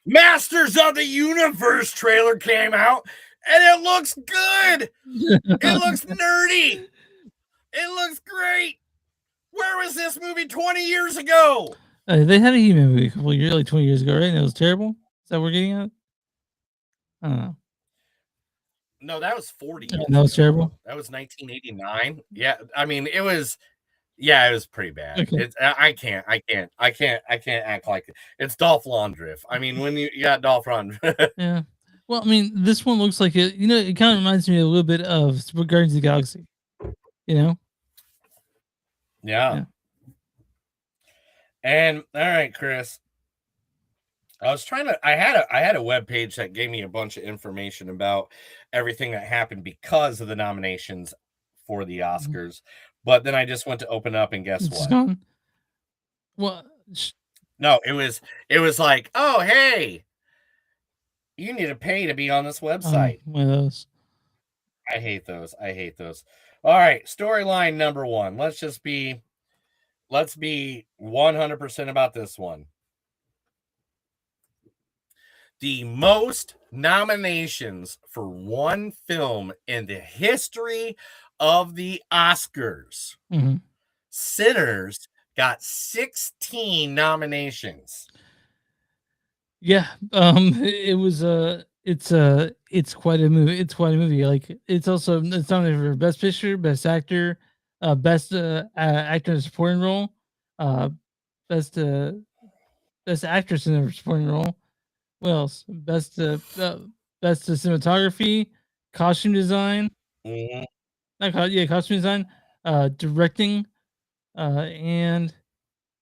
Masters of the Universe trailer came out, and it looks good. It looks nerdy. It looks great. Where was this movie 20 years ago? They had a He-Man movie a couple of years, like 20 years ago, right? And it was terrible. Is that what we're getting at? I don't know. No, that was 40 years That was ago. terrible. That was 1989. Yeah, I mean, it was pretty bad. Okay. I can't act like it. It's Dolph Lundgren. I mean, when you got Dolph Lundgren. Yeah. Well, I mean, this one looks like it. You know, it kind of reminds me a little bit of Guardians of the Galaxy. You know? Yeah. And all right, Chris. I had a web page that gave me a bunch of information about everything that happened because of the nominations for the Oscars. But then I just went to open up, and guess It's what? gone. Well, No, it was like, oh, hey, you need to pay to be on this website. One of those. I hate those. All right, storyline number one. Let's be 100% about this one. The most nominations for one film in the history of the Oscars. Sinners got 16 nominations. Yeah, it was it's quite a movie. It's quite a movie. Like it's nominated for Best Picture, Best Actor, Best Actor in a Supporting Role, Best Actress in a Supporting Role. What else? Best cinematography, costume design. Costume design, directing, and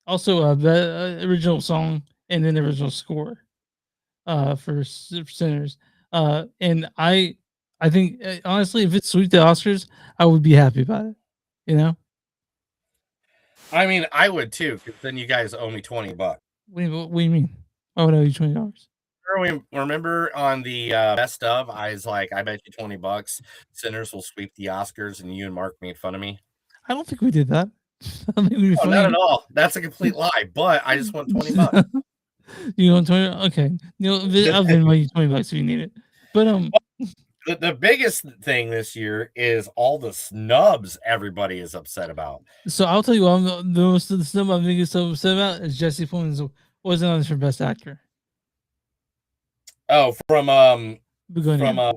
also original song and then original score for Sinners. And I think honestly, if it swept the Oscars, I would be happy about it. You know. I mean, I would too, because then you guys owe me $20. What do you mean? Why would I owe you $20? Remember on the best of, I was like, I bet you $20 Sinners will sweep the Oscars, and you and Mark made fun of me. I don't think we did that. I think we were not at all. That's a complete lie. But I just want $20. You want 20? Okay. I'll Venmo you $20 if you need it. But The biggest thing this year is all the snubs everybody is upset about. so I'll tell you what, the most of the stuff I'm biggest so upset about is Jesse Plemons wasn't on this for Best Actor. Oh, from Begonia.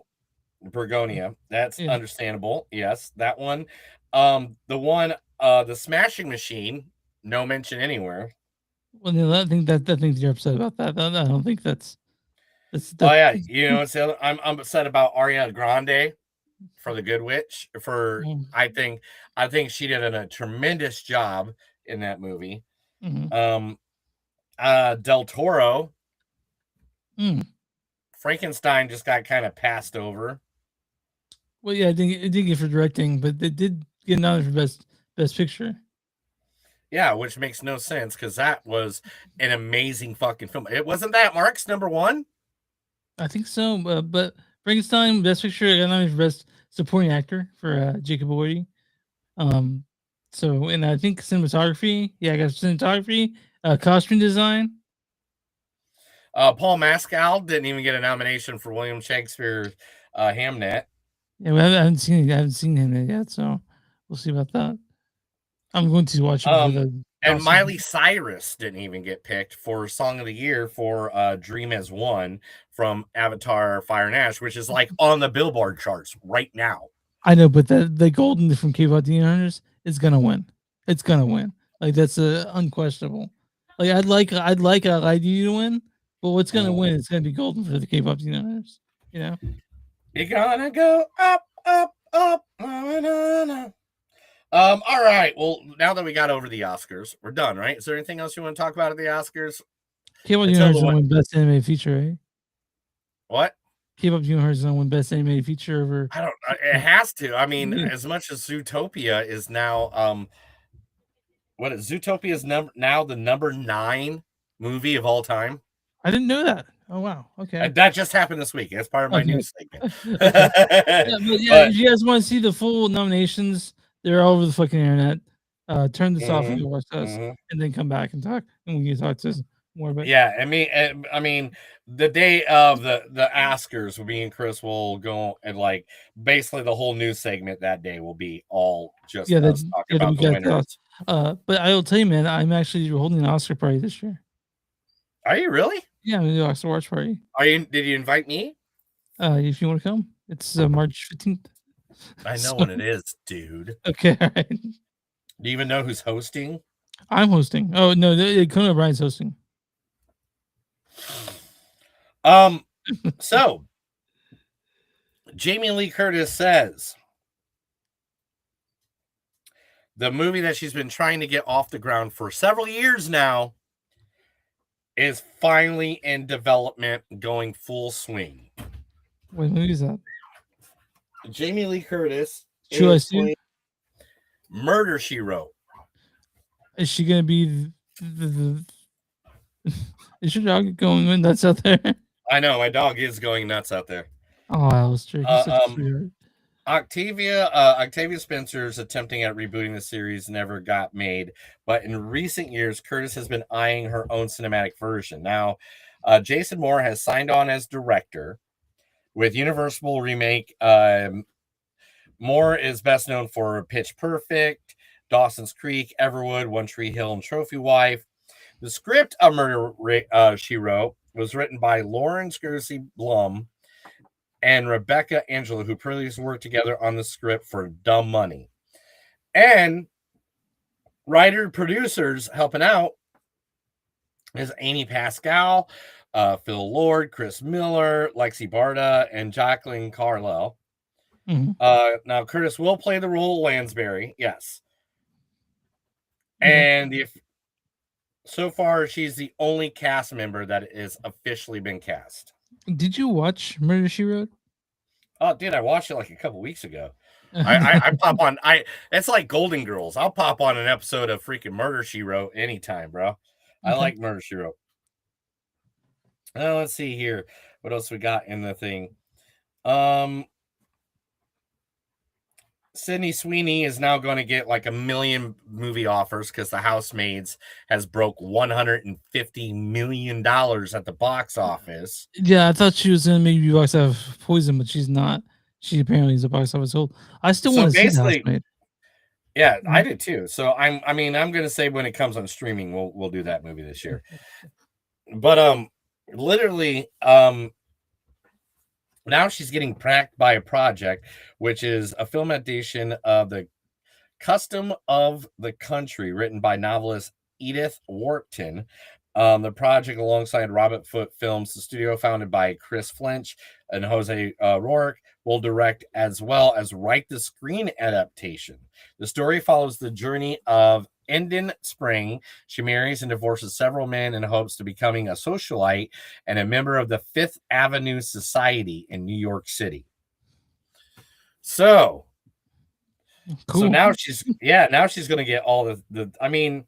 Bergonia. That's Yeah. understandable. Yes, that one. The one, the Smashing Machine, no mention anywhere. Well, no, I think you're upset about that. I don't think that's. Oh yeah, it's the other, I'm upset about Ariana Grande for The Good Witch. I think she did a tremendous job in that movie. Mhm. Del Toro, Mm. Frankenstein just got kind of passed over. Well, yeah, it didn't get for directing, but it did get nominated for best picture. Yeah, which makes no sense because that was an amazing fucking film. It wasn't that Mark's number one. I think so, but Frankenstein best picture got nominated for best supporting actor for Jacob Elordi. So and I think cinematography. Yeah, I got cinematography, costume design. Paul Mescal didn't even get a nomination for William Shakespeare's Hamnet. Yeah, I haven't seen him yet, so we'll see about that. I'm going to watch it for the. And Miley Cyrus didn't even get picked for Song of the Year for Dream as One from Avatar Fire and Ash, which is like on the Billboard charts right now. I know, but the Golden from K-pop Demon Hunters is gonna win. It's gonna win. Like that's unquestionable. Like I'd like ID to win, but what's gonna win? It's gonna be Golden for the K-pop Demon Hunters. You know, you're gonna go up, up, up. Na, na, na. All right. Well, now that we got over the Oscars, we're done, right? Is there anything else you want to talk about at the Oscars? K-pop Demon Hunters gonna win Best Animated Feature, right? What? K-pop Demon Hunters gonna win Best Animated Feature over. I don't. It has to. I mean, as much as Zootopia is now, what is Zootopia is now the number 9 movie of all time. I didn't know that. Oh wow. Okay. That just happened this week. That's part of my news segment. If you guys want to see the full nominations, they're all over the fucking internet. Turn this off and go watch us, and then come back and talk, and we can talk to us more about. Yeah, I mean, the day of the Oscars, me and Chris will go and like basically the whole news segment that day will be all just us talking about the winners. But I will tell you, man, I'm actually holding an Oscar party this year. Are you really? Yeah, I'm gonna do an Oscar watch party. Did you invite me? If you want to come, it's March 15th. I know when it is, dude. Okay, all right. Do you even know who's hosting? I'm hosting. Oh no, Conan O'Brien's hosting. So Jamie Lee Curtis says the movie that she's been trying to get off the ground for several years now is finally in development, going full swing. What movie is that? Jamie Lee Curtis. Murder, She Wrote. Is she gonna be the is your dog going nuts out there? I know my dog is going nuts out there. Oh, Alistair, he's such a sweetheart. Octavia Spencer's attempting at rebooting the series never got made, but in recent years, Curtis has been eyeing her own cinematic version. Now, Jason Moore has signed on as director with Universal remake. Moore is best known for Pitch Perfect, Dawson's Creek, Everwood, One Tree Hill, and Trophy Wife. The script of Murder, She Wrote was written by Lauren Scorsese Blum and Rebecca Angelo, who previously worked together on the script for Dumb Money. And writer-producers helping out is Amy Pascal, Phil Lord, Chris Miller, Lexi Barda, and Jacqueline Carlisle. Now, Curtis will play the role of Lansbury, yes. And so far, she's the only cast member that is officially been cast. Did you watch Murder, She Wrote? Oh, dude, I watched it like a couple weeks ago. I pop on. It's like Golden Girls. I'll pop on an episode of freaking Murder, She Wrote anytime, bro. I like Murder, She Wrote. Let's see here. What else we got in the thing? Sydney Sweeney is now going to get like 1 million movie offers because The Housemaids has broke $150 million at the box office. Yeah, I thought she was gonna maybe box office Poison, but she's not. She apparently is a box office hold. I still So want to see The basically- Housemaid. Yeah, I did too. So I'm going to say when it comes on streaming, we'll do that movie this year. But literally now she's getting pranked by a project, which is a film adaptation of The Custom of the Country, written by novelist Edith Wharton. The project, alongside Robert Foote Films, the studio founded by Chris Flinch and Jose Rourke, will direct as well as write the screen adaptation. The story follows the journey of Enden Spring. She marries and divorces several men in hopes to becoming a socialite and a member of the Fifth Avenue Society in New York City. So now she's going to get all the I mean,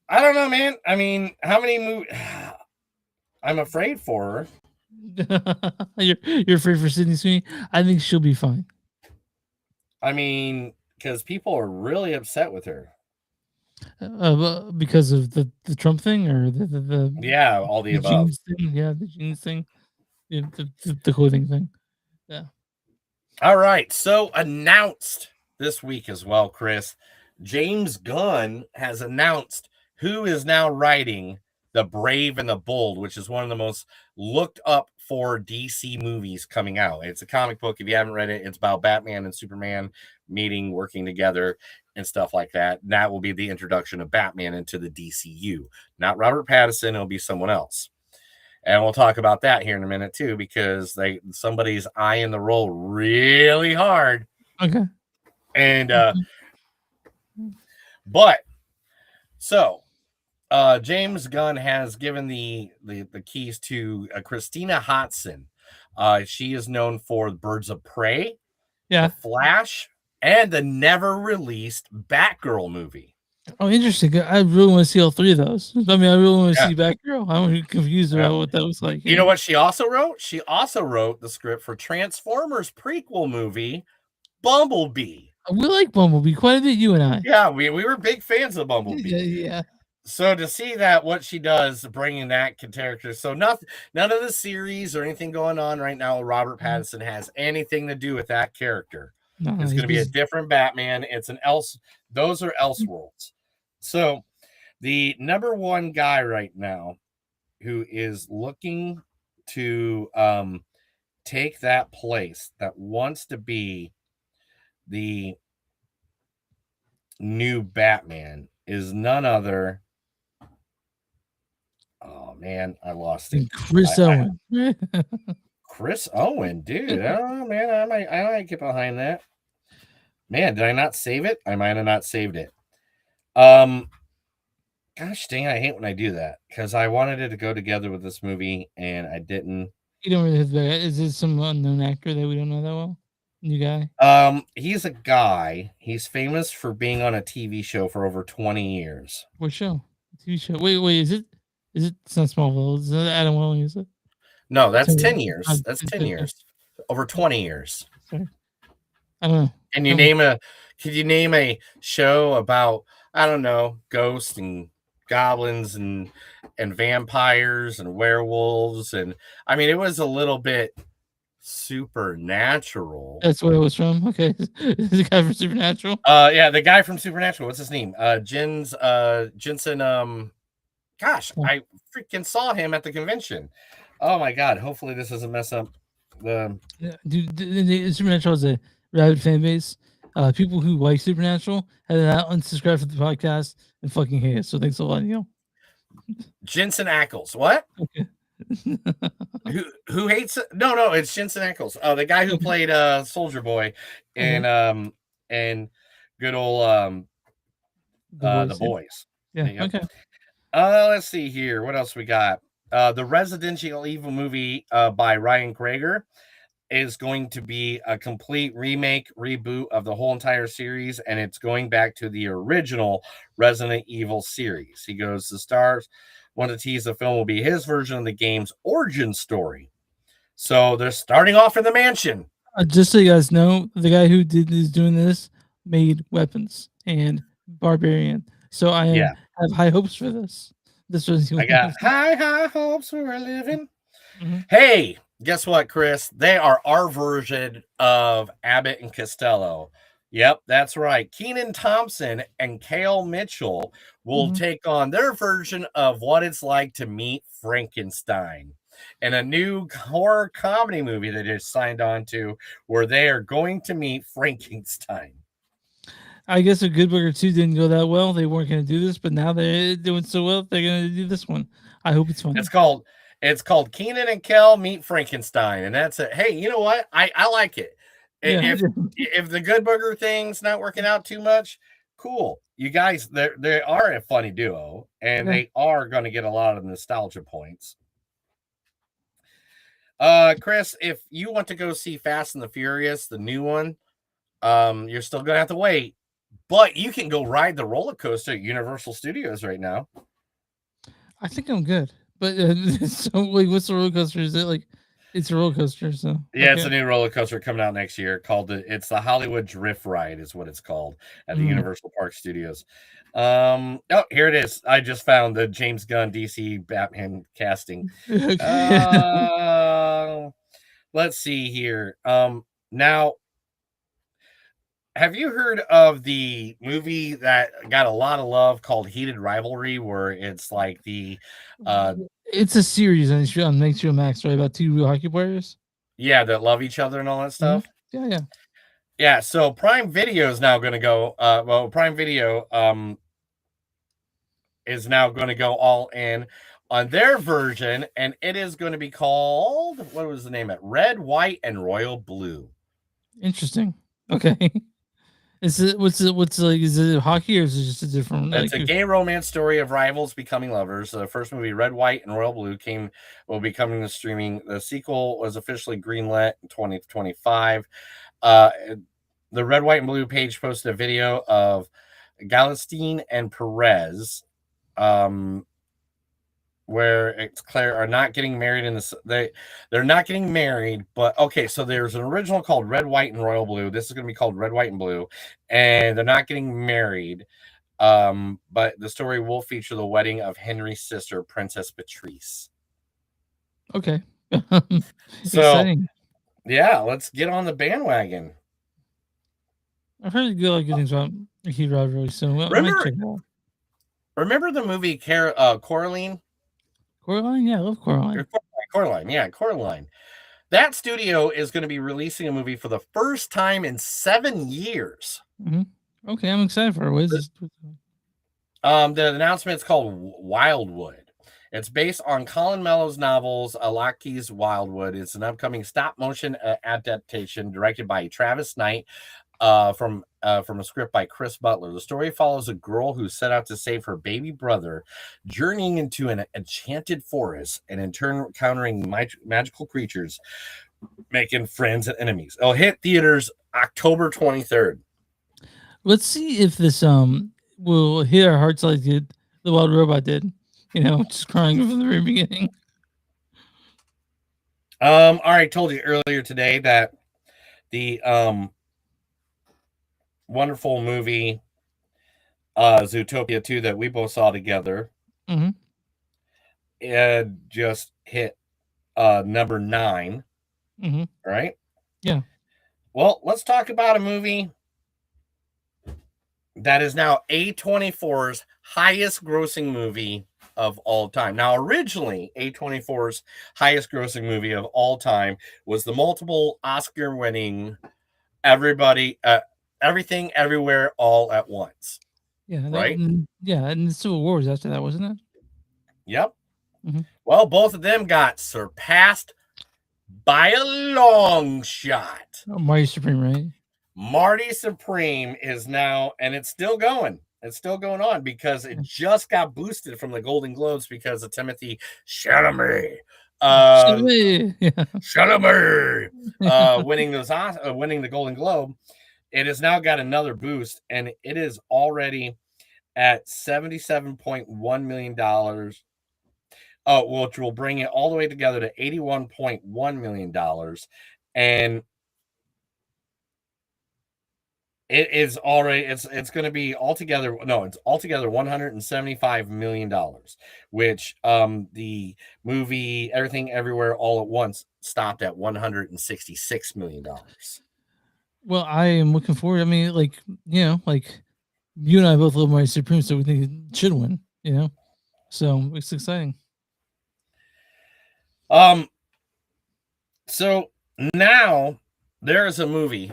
I don't know, man. I mean, how many movies? I'm afraid for her. You're afraid for Sydney Sweeney? I think she'll be fine. I mean, because people are really upset with her. Because of the Trump thing or the yeah, all the above. Thing. Yeah, the jeans thing, yeah, the clothing thing. Yeah. All right. So announced this week as well, Chris, James Gunn has announced who is now writing The Brave and the Bold, which is one of the most looked up for DC movies coming out. It's a comic book. If you haven't read it, it's about Batman and Superman meeting, working together, and stuff like that. And that will be the introduction of Batman into the DCU. Not Robert Pattinson, it'll be someone else. And we'll talk about that here in a minute too, because somebody's eyeing the role really hard. Okay. And James Gunn has given the keys to Christina Hodson. She is known for Birds of Prey, The Flash, and the never released Batgirl movie. Oh, interesting. I really want to see all three of those. I mean, I really want to see Batgirl. I'm confused about what that was like. You know what she also wrote? She also wrote the script for Transformers prequel movie, Bumblebee. We like Bumblebee quite a bit, you and I. Yeah, we were big fans of Bumblebee. Yeah. So to see that, what she does, bringing that character, so none of the series or anything going on right now with Robert Pattinson has anything to do with that character. No, it's going to be a different Batman. It's those are Elseworlds. So the number one guy right now who is looking to take that place, that wants to be the new Batman, is none other. Oh man, I lost it. Chris Owen. Chris Owen, dude. Oh man, I might get behind that. Man, did I not save it? I might have not saved it. Gosh dang, I hate when I do that because I wanted it to go together with this movie and I didn't. You don't really have that. Is this some unknown actor that we don't know that well? New guy? He's a guy. He's famous for being on a TV show for over 20 years. What show? TV show. Wait, is it? It's not Smallville. Is that Adam Welling? Is it? No, that's 10 years. That's 10 years. Over 20 years. Sorry. I don't know. Can you name a show about, I don't know, ghosts and goblins and vampires and werewolves? And I mean, it was a little bit supernatural. That's what it was from. Okay. The guy from Supernatural? Yeah, the guy from Supernatural. What's his name? Jensen. Gosh, I freaking saw him at the convention. Oh my god. Hopefully this doesn't mess up the. Yeah, dude, Supernatural is a rabid fan base. People who like Supernatural have unsubscribed from the podcast and fucking hate it. So thanks a lot, Neil. Jensen Ackles. What? Okay. who hates it? No, it's Jensen Ackles. Oh, the guy who played Soldier Boy and good old The Boys. Yeah. Okay. Let's see here. What else we got? The Resident Evil movie by Ryan Krager is going to be a complete reboot of the whole entire series, and it's going back to the original Resident Evil series. He goes, the stars want to tease the film will be his version of the game's origin story. So they're starting off in the mansion. Just so you guys know, the guy who is doing this made Weapons and Barbarian. So I Yeah. have high hopes for this. This was I got high hopes for a living. Mhm. Hey, guess what, Chris? They are our version of Abbott and Costello. Yep, that's right. Kenan Thompson and Kale Mitchell will take on their version of what it's like to meet Frankenstein in a new horror comedy movie they just signed on to, where they are going to meet Frankenstein. I guess a Good Burger 2 didn't go that well. They weren't going to do this, but now they're doing so well, they're going to do this one. I hope it's fun. It's called Kenan and Kel Meet Frankenstein, and that's it. Hey, you know what? I like it. Yeah. If the Good Burger thing's not working out too much, cool. You guys, they are a funny duo, and they are going to get a lot of nostalgia points. Chris, if you want to go see Fast and the Furious, the new one, you're still gonna have to wait, but you can go ride the roller coaster at Universal Studios right now. I think I'm good. But so like, what's the roller coaster? Is it like it's a roller coaster? So Yeah, it's a new roller coaster coming out next year called it's the Hollywood Drift Ride is what it's called at the Universal Park Studios. Oh, here it is. I just found the James Gunn DC Batman casting. Let's see here. Now, have you heard of the movie that got a lot of love called Heated Rivalry, where it's like the it's a series on HBO Max, right? About two real hockey players. Yeah, that love each other and all that stuff. Yeah. Yeah, so Prime Video is now going to go. Prime Video is now going to go all in on their version, and it is going to be called, what was the name of it? Red, White, and Royal Blue. Interesting. Okay. Is it what's like? Is it hockey or is it just a different? It's a gay romance story of rivals becoming lovers. The first movie, Red, White, and Royal Blue, will be coming to streaming. The sequel was officially greenlit in 2025. The Red, White, and Blue page posted a video of Galistine and Perez, where it's Claire are not getting married they're not getting married, but okay, so there's an original called Red, White, and Royal Blue. This is going to be called Red, White, and Blue, and they're not getting married. But the story will feature the wedding of Henry's sister, Princess Patrice. Okay. So exciting. Yeah, let's get on the bandwagon. I've heard good things about Heat Rivalry, so I might check it out. Remember the movie Coraline? Coraline? Yeah, I love Coraline. Coraline, yeah, Coraline. That studio is going to be releasing a movie for the first time in 7 years. Okay, I'm excited for it. What is this? The announcement is called Wildwood. It's based on Colin Mellow's novels, Lackey's Wildwood. It's an upcoming stop-motion adaptation directed by Travis Knight, from a script by Chris Butler. The story follows a girl who set out to save her baby brother, journeying into an enchanted forest and in turn encountering magical creatures, making friends and enemies. It'll hit theaters October 23rd. Let's see if this will hit our hearts like the Wild Robot did. Just crying from the very beginning. I told you earlier today that the wonderful movie Zootopia 2 that we both saw together it just hit number 9. Right? Yeah. Well, let's talk about a movie that is now A24's highest grossing movie of all time. Now, originally, A24's highest grossing movie of all time was the multiple Oscar winning Everything Everywhere All at Once. Yeah. Right? And the Civil War was after that, wasn't it? Yep. Well, both of them got surpassed by a long shot. Marty Supreme, right? Marty Supreme is now, and it's still going. It's still going on because it just got boosted from the Golden Globes because of Timothée Chalamet. Chalamet winning the Golden Globe. It has now got another boost, and it is already at $77.1 million. Which will bring it all the way together to $81.1 million. And It is already. It's going to be altogether. No, it's altogether $175 million, which the movie Everything Everywhere All at Once stopped at $166 million. Well, I am looking forward. I mean, like, you know, like you and I both love Mighty Supreme, so we think it should win. You know, so it's exciting. So now there is a movie.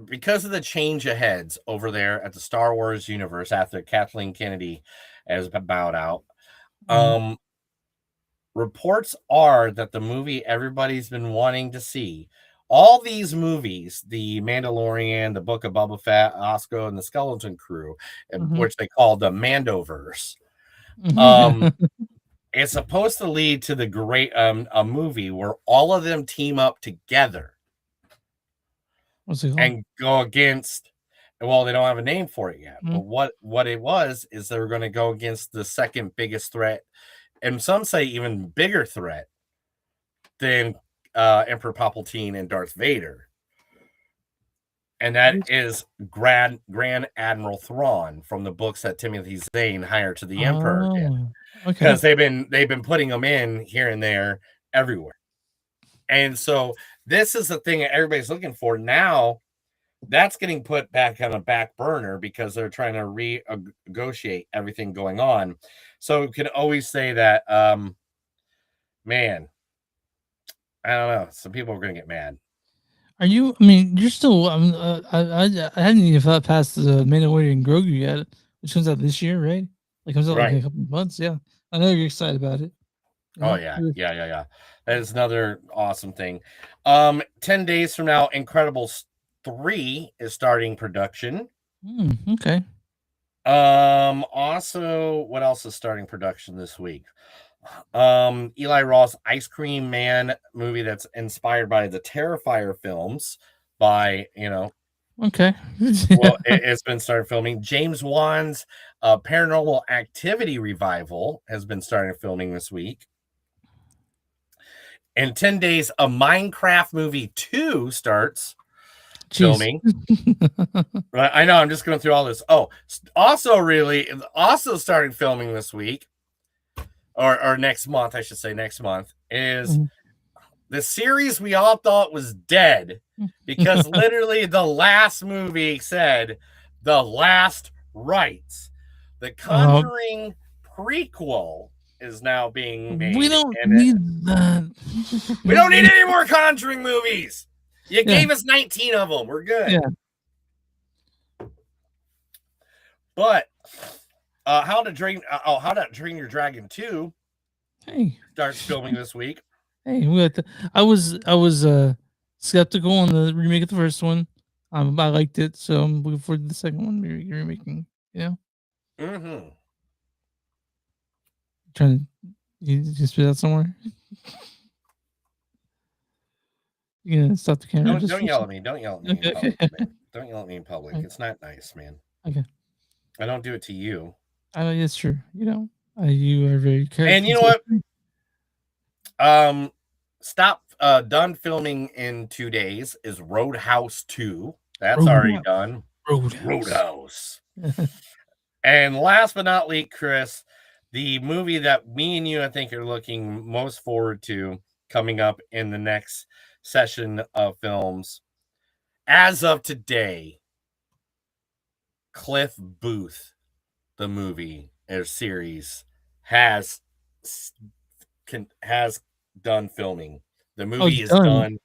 Because of the change of heads over there at the Star Wars universe after Kathleen Kennedy has bowed out, reports are that the movie everybody's been wanting to see, all these movies, The Mandalorian, The Book of Boba Fett, Oscar and the Skeleton Crew, which they call the Mandoverse, it's supposed to lead to the great a movie where all of them team up together. What's it called? And go against, well, they don't have a name for it yet, but what it was is they were going to go against the second biggest threat, and some say even bigger threat than Emperor Palpatine and Darth Vader, and that is Grand Admiral Thrawn from the books that Timothy Zahn hired to the Emperor did, because they've been putting them in here and there everywhere, and so this is the thing that everybody's looking for now. That's getting put back on a back burner because they're trying to renegotiate everything going on. So you can always say that, man, I don't know. Some people are going to get mad. Are you? I mean, you're still. I hadn't even thought past the Mandalorian Grogu yet, which comes out this year, right? Like comes out like in a couple of months. Yeah, I know you're excited about it. Oh yeah. That is another awesome thing. 10 days from now, Incredibles 3 is starting production. Okay. Also, what else is starting production this week? Eli Roth's Ice Cream Man movie that's inspired by the Terrifier films by, Okay. Well, it's been started filming. James Wan's Paranormal Activity revival has been starting filming this week. In 10 days, a Minecraft movie 2 starts filming. Right, I know, I'm just going through all this. Oh, also starting filming this week, or next month, I should say next month, is the series we all thought was dead, because literally the last movie said The Last Rites. The Conjuring prequel is now being made. We don't need that. We don't need any more Conjuring movies. You gave us 19 of them. We're good. Yeah. But How to Train Your Dragon 2 starts filming this week. Hey, I was skeptical on the remake of the first one. I liked it, so I'm looking forward to the second one remaking. Trying to you spit that somewhere. You gonna stop the camera? Don't yell at me. Don't yell at me. Okay. In public, man. Don't yell at me in public. Okay. It's not nice, man. Okay. I don't do it to you. I know it's true. You are very careful. And you know what? Stop. Done filming in 2 days is Roadhouse 2. That's already done. Roadhouse. And last but not least, Chris, the movie that me and you, I think, are looking most forward to coming up in the next session of films. As of today, Cliff Booth, the movie or series, has done filming. The movie is done.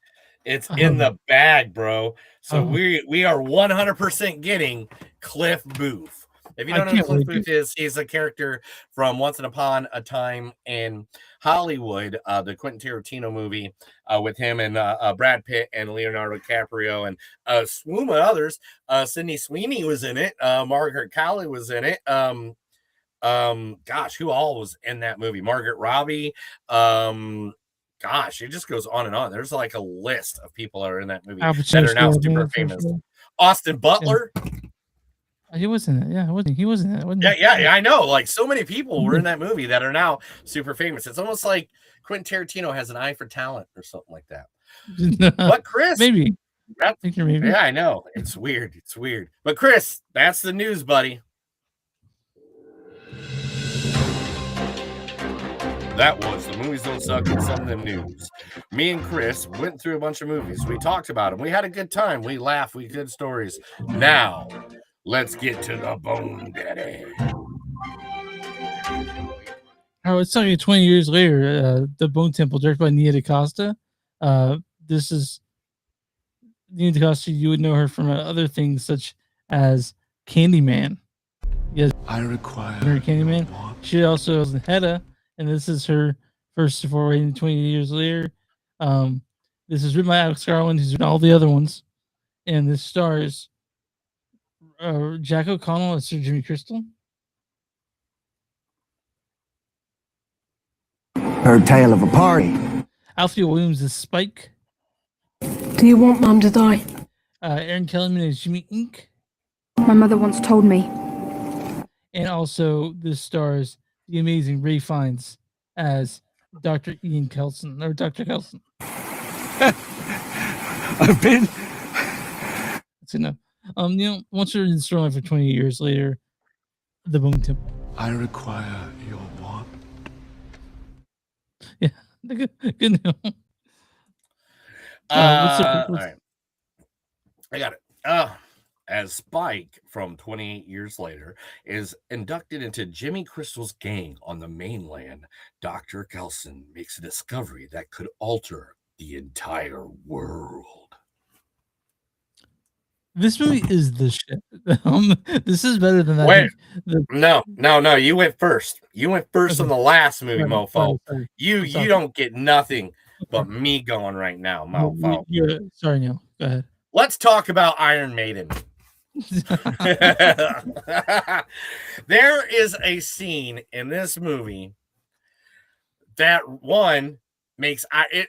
It's in the bag, bro. So we are 100% getting Cliff Booth. If you don't know who Cliff Booth is, he's a character from Once Upon a Time in Hollywood, the Quentin Tarantino movie with him and Brad Pitt and Leonardo DiCaprio and a swoon of others. Sydney Sweeney was in it. Margaret Qualley was in it. Gosh, who all was in that movie? Margaret Robbie. Gosh, it just goes on and on. There's like a list of people that are in that movie that are now super famous. Austin Butler. Yeah. He was in it. Yeah, he wasn't in it. Wasn't Yeah, I know. Like so many people were in that movie that are now super famous. It's almost like Quentin Tarantino has an eye for talent or something like that. But Chris, maybe That's, Picture maybe. yeah, I know. It's weird. It's weird. But Chris, that's the news, buddy. That was the Movies Don't Suck and Some of Them News. Me and Chris went through a bunch of movies. We talked about them. We had a good time. We laughed. We good stories. Now, let's get to the Bone Daddy. Oh, it's something 20 years later. The Bone Temple, directed by Nia DaCosta. This is Nia DaCosta. You would know her from other things such as Candyman. Yes, I require her Candyman. She also was in Hedda, and this is her first foray in 20 years later. This is written by Alex Garland, who's written all the other ones, and this stars Jack O'Connell as Sir Jimmy Crystal. Heard tale of a party. Alfie Williams is Spike. Do you want Mum to die? Aaron Kellyman is Jimmy Inc. My mother once told me. And also, this stars the amazing Ray Fiennes as Dr. Ian Kelson, or Dr. Kelson. I've been. That's enough. Once you're in the storyline for 20 years later, the Bone Temple. I require your want. Yeah, good news. All right. I got it. As Spike from 28 years later is inducted into Jimmy Crystal's gang on the mainland, Dr. Kelson makes a discovery that could alter the entire world. This movie is the shit. This is better than that. Wait, no, you went first. You went first on the last movie, mofo. Sorry. You don't get nothing but me going right now, mofo. Sorry, Neil. Go ahead. Let's talk about Iron Maiden. There is a scene in this movie that one makes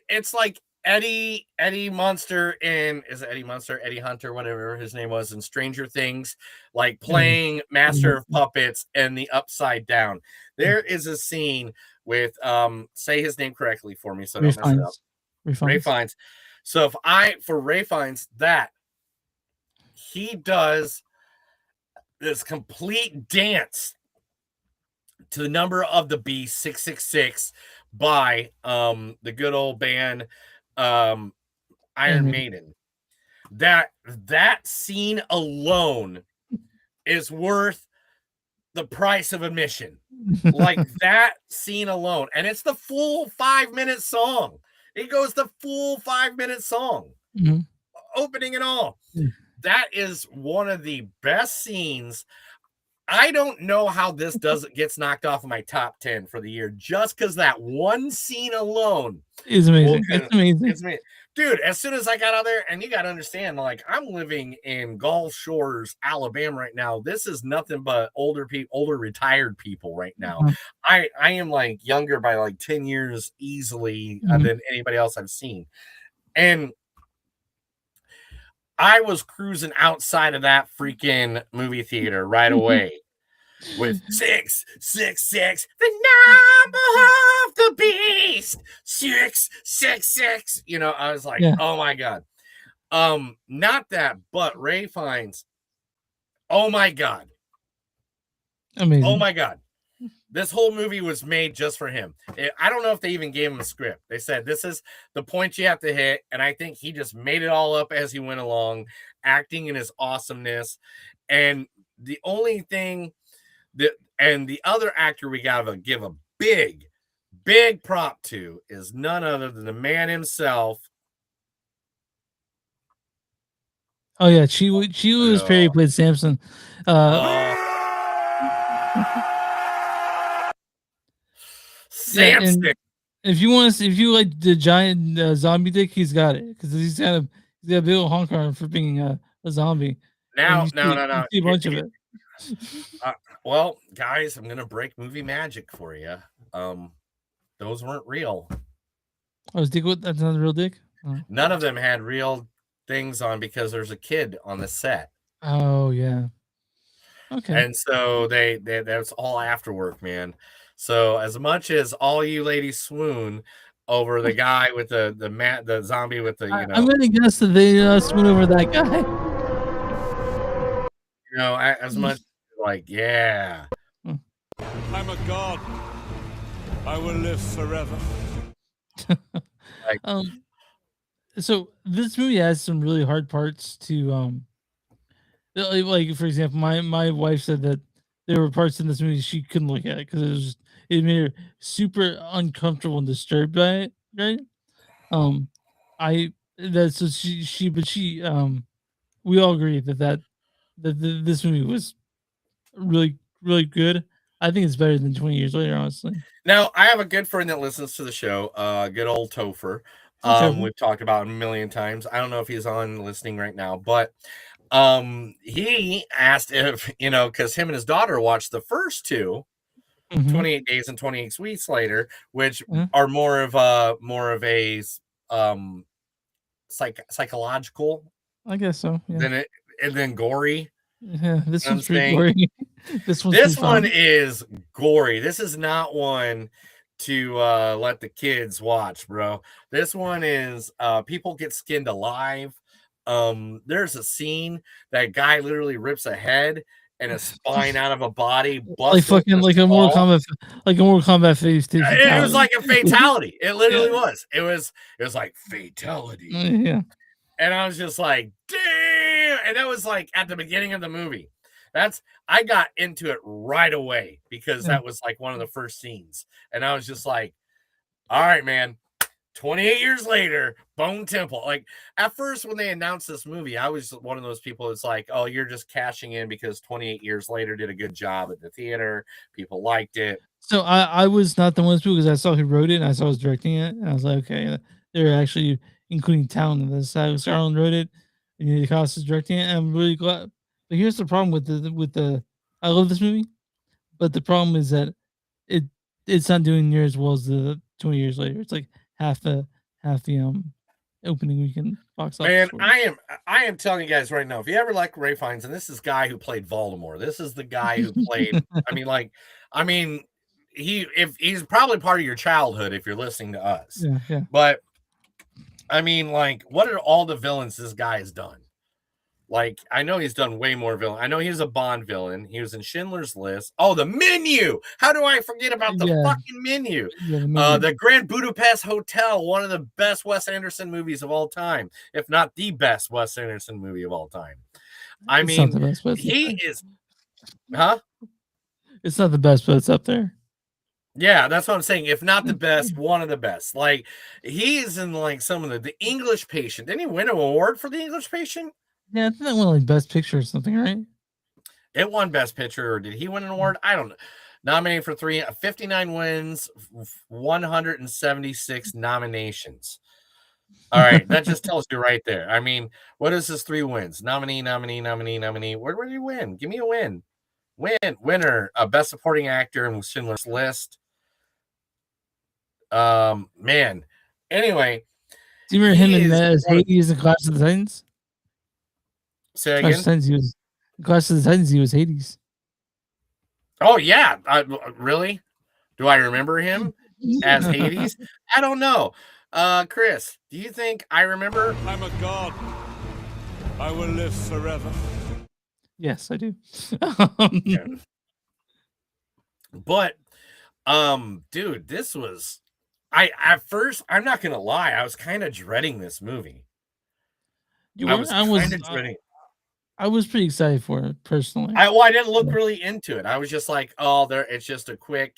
it's like Eddie Munster is it Eddie Munster, Eddie Hunter, whatever his name was in Stranger Things, like playing Master of Puppets and the Upside Down. There is a scene with say his name correctly for me so I don't mess it up. Ray Fiennes. So for Ray Fiennes, that he does this complete dance to the Number of the Beast 666 by the good old band Iron Maiden. That scene alone is worth the price of admission. Like that scene alone, and it's the full 5-minute song. It goes the full 5-minute song, opening and all. That is one of the best scenes. I don't know how this gets knocked off of my top 10 for the year, just because that one scene alone is amazing. It's amazing. It's amazing. Dude, as soon as I got out there, and you got to understand, like, I'm living in Gulf Shores, Alabama right now. This is nothing but older retired people right now. I am like younger by like 10 years easily than anybody else I've seen. And I was cruising outside of that freaking movie theater right away with 666, the number of the beast, 666. You know, I was like, oh my God. Not that, but Ray Fiennes. Oh my God. Amazing. Oh my God. This whole movie was made just for him. I don't know if they even gave him a script. They said, this is the point you have to hit. And I think he just made it all up as he went along, acting in his awesomeness. And the only thing and the other actor we got to give a big prop to is none other than the man himself. Oh yeah, Chiwetel Perry played Samson. Samson. If you like the giant zombie dick, he's got it because he's got a big old honk arm for being a zombie. No. You see a bunch of it. Well, guys, I'm gonna break movie magic for you. Those weren't real. Oh, is dick? That's not a real dick. Oh. None of them had real things on because there's a kid on the set. Oh yeah. Okay. And so that's all after work, man. So as much as all you ladies swoon over the guy with the zombie with the I'm gonna guess that they swoon over that guy. as much like yeah. I'm a god. I will live forever. Like, So this movie has some really hard parts to like for example, my wife said that there were parts in this movie she couldn't look at because it made her super uncomfortable and disturbed by it, right? I that's so she we all agree that this movie was really really good. I think it's better than 20 years later, honestly. now I have a good friend that listens to the show, good old Topher. We've talked about him a million times. I don't know if he's on listening right now, but he asked if, because him and his daughter watched the first two, 28 Days and 28 Weeks Later, which are more of a psychological, I guess so. Yeah. and then gory. Yeah, this You know one's what I'm pretty gory. This one is gory. This is not one to let the kids watch, bro. This one is people get skinned alive. There's a scene that guy literally rips a head and a spine out of a body, like fucking like a Mortal Kombat phase 2. It was like a fatality. It literally was. It was like fatality. Yeah. And I was just like, damn. And that was like at the beginning of the movie. I got into it right away because that was like one of the first scenes. And I was just like, all right, man, 28 years later, Bone Temple. Like at first when they announced this movie, I was one of those people that's like, oh, you're just cashing in because 28 years later did a good job at the theater. People liked it. So I was not the one because I saw who wrote it and I saw who's directing it. And I was like, okay, they're actually including talent in this. Garland wrote it and Neil Costa is directing it. And I'm really glad. But here's the problem with the I love this movie, but the problem is that it's not doing near as well as the 20 years later. It's like half the opening weekend box office. Man, I am telling you guys right now, if you ever like Ray Fiennes, and this is the guy who played Voldemort. This is the guy who played. He's probably part of your childhood if you're listening to us. Yeah. But I mean, like, what are all the villains this guy has done? Like, I know he's done way more villain. I know he was a Bond villain. He was in Schindler's List. Oh, The Menu. How do I forget about the fucking Menu? Yeah, the Grand Budapest Hotel, one of the best Wes Anderson movies of all time, if not the best Wes Anderson movie of all time. I mean, he is, huh? It's not the best, but it's up there. Yeah, that's what I'm saying. If not the best, one of the best. Like, he's in like some of the English Patient. Didn't he win an award for The English Patient? Yeah, I think that won like Best Picture or something, right? It won Best Picture, or did he win an award? I don't know. Nominated for 59 wins, 176 nominations. All right, that just tells you right there. I mean, what is his 3 wins? Nominee. Where did he win? Give me a win. Winner, Best Supporting Actor in Schindler's List. Man. Anyway. Do you remember him in Hades and Clash of the Titans? Say again? Clash of the Titans, he was Hades. Oh, yeah. Really? Do I remember him as Hades? I don't know. Chris, do you think I remember? I'm a god. I will live forever. Yes, I do. Yeah. But, dude, this was... at first, I'm not going to lie, I was kind of dreading this movie. I was pretty excited for it personally. I didn't look really into it. I was just like, oh, it's just a quick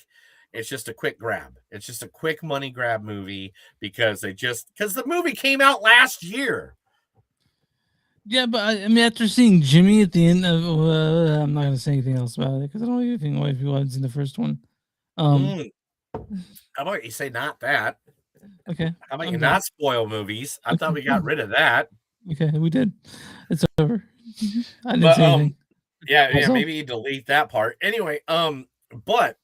grab. It's just a quick money grab movie because the movie came out last year. Yeah, but I mean, after seeing Jimmy at the end of, I'm not gonna say anything else about it because I don't really think a lot of people had seen the first one. How about you say not that? Okay. How about you not spoil movies? I thought we got rid of that. Okay, we did. It's over. I didn't say anything. Yeah, maybe you delete that part. Anyway, but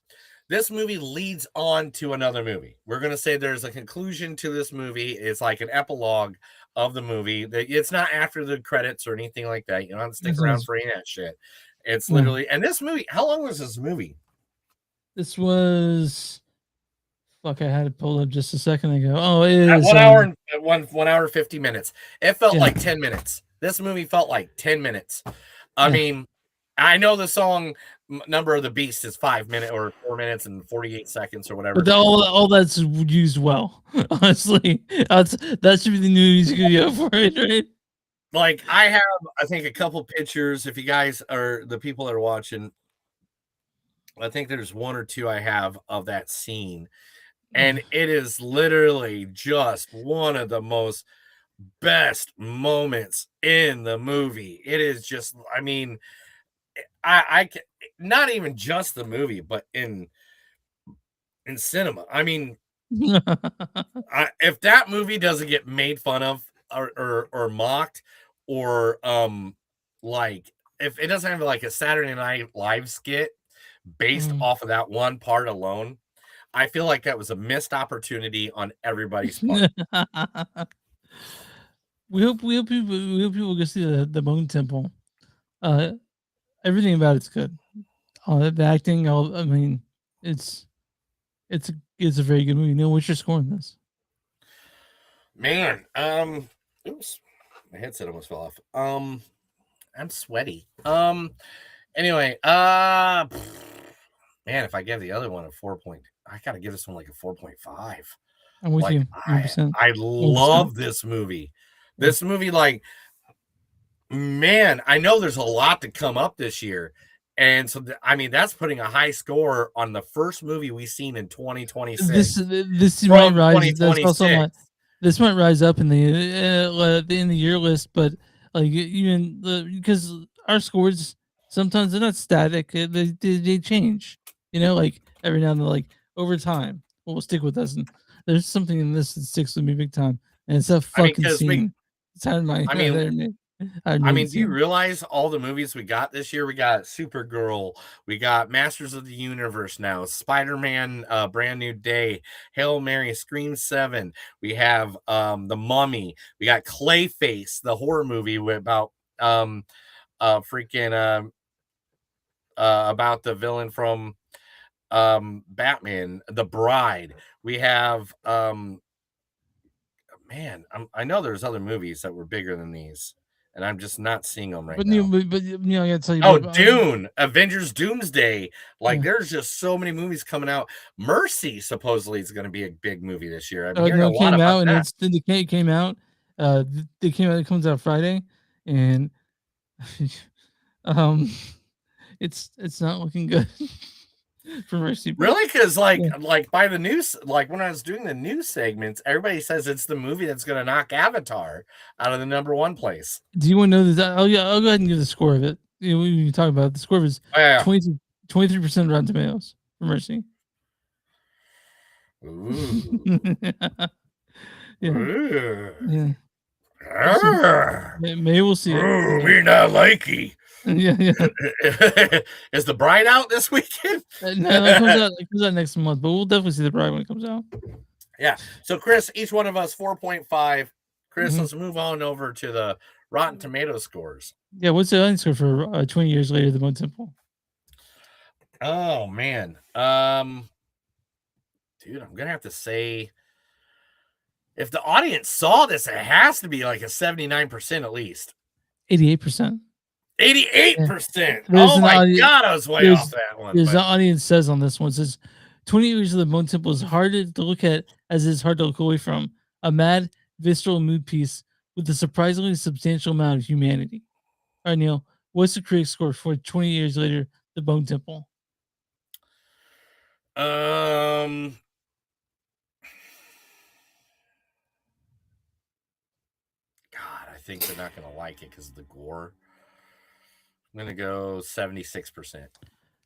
this movie leads on to another movie. We're gonna say there's a conclusion to this movie. It's like an epilogue of the movie. It's not after the credits or anything like that. You don't have to stick around for any of that shit. It's literally, and this movie, how long was this movie? This was Fuck, I had it pulled up just a second ago. Oh, it At is 1 hour and 1 hour 50 minutes. It felt Yeah. like 10 minutes. This movie felt like 10 minutes. I Yeah. mean, I know the song Number of the Beast is 5 minutes or 4 minutes and 48 seconds or whatever. But all that's used well. Honestly, that should be the new music video for it, right? Like I have, I think, a couple pictures. If you guys are the people that are watching, I think there's one or two I have of that scene, and it is literally just one of the most best moments in the movie. It is just, I mean, I can not even just the movie, but in cinema. I mean, if that movie doesn't get made fun of or mocked, or like if it doesn't have like a Saturday Night Live skit based off of that one part alone, I feel like that was a missed opportunity on everybody's part. we hope people go see the Bone Temple. Everything about it's good. The acting, I mean, it's a very good movie. Neil, what's your score on this? Man, oops, my headset almost fell off. I'm sweaty. Anyway, man, if I give the other one a 4 point, I gotta give this one like a 4.5. I'm with Like, you. 100%. I love this movie. This movie, like, man, I know there's a lot to come up this year. And so, I mean, that's putting a high score on the first movie we've seen in 2026. This might rise. That's also this might rise up in the year list, but like even because our scores sometimes they're not static; they change. You know, like every now and then, like over time, we'll stick with us. And there's something in this that sticks with me big time, and it's that fucking scene. It's out of my I mean, do you realize all the movies we got this year? We got Supergirl, we got Masters of the Universe now, Spider-Man, Brand New Day, Hail Mary, Scream 7. We have The Mummy. We got Clayface, the horror movie about freaking about the villain from Batman, The Bride. We have man, I know there's other movies that were bigger than these, and I'm just not seeing them right now. But you know, I gotta tell you. Oh, Dune, Avengers Doomsday. Like, Yeah. there's just so many movies coming out. Mercy supposedly is going to be a big movie this year. I'm No, hearing a it lot came about out, and that. it came out. It comes out Friday, and it's not looking good for Mercy. Really? Because like by the news, like when I was doing the news segments, everybody says it's the movie that's going to knock Avatar out of the #1 place. Do you want to know that? Oh yeah, I'll go ahead and give the score of it. You know, we can talk about it. The score is 23% Rotten Tomatoes for Mercy. Ooh. Yeah. Maybe we'll see it. Ooh, me not likey. Yeah. Is The Bride out this weekend? No, it comes out next month, but we'll definitely see The Bride when it comes out. Yeah. So, Chris, each one of us 4.5. Chris, let's move on over to the Rotten Tomato scores. Yeah, what's the audience score for 20 years later, The Bone Temple? Oh man, dude, I'm gonna have to say, if the audience saw this, it has to be like a 79% at least. 88%. 88%. Oh my god, I was way off that one. There's the audience says on this one, it says 20 years of The Bone Temple is harder to look at as it's hard to look away from. A mad, visceral mood piece with a surprisingly substantial amount of humanity. All right, Neil, what's the critic score for 20 years later, The Bone Temple? God, I think they're not gonna like it because of the gore. I'm gonna go 76%.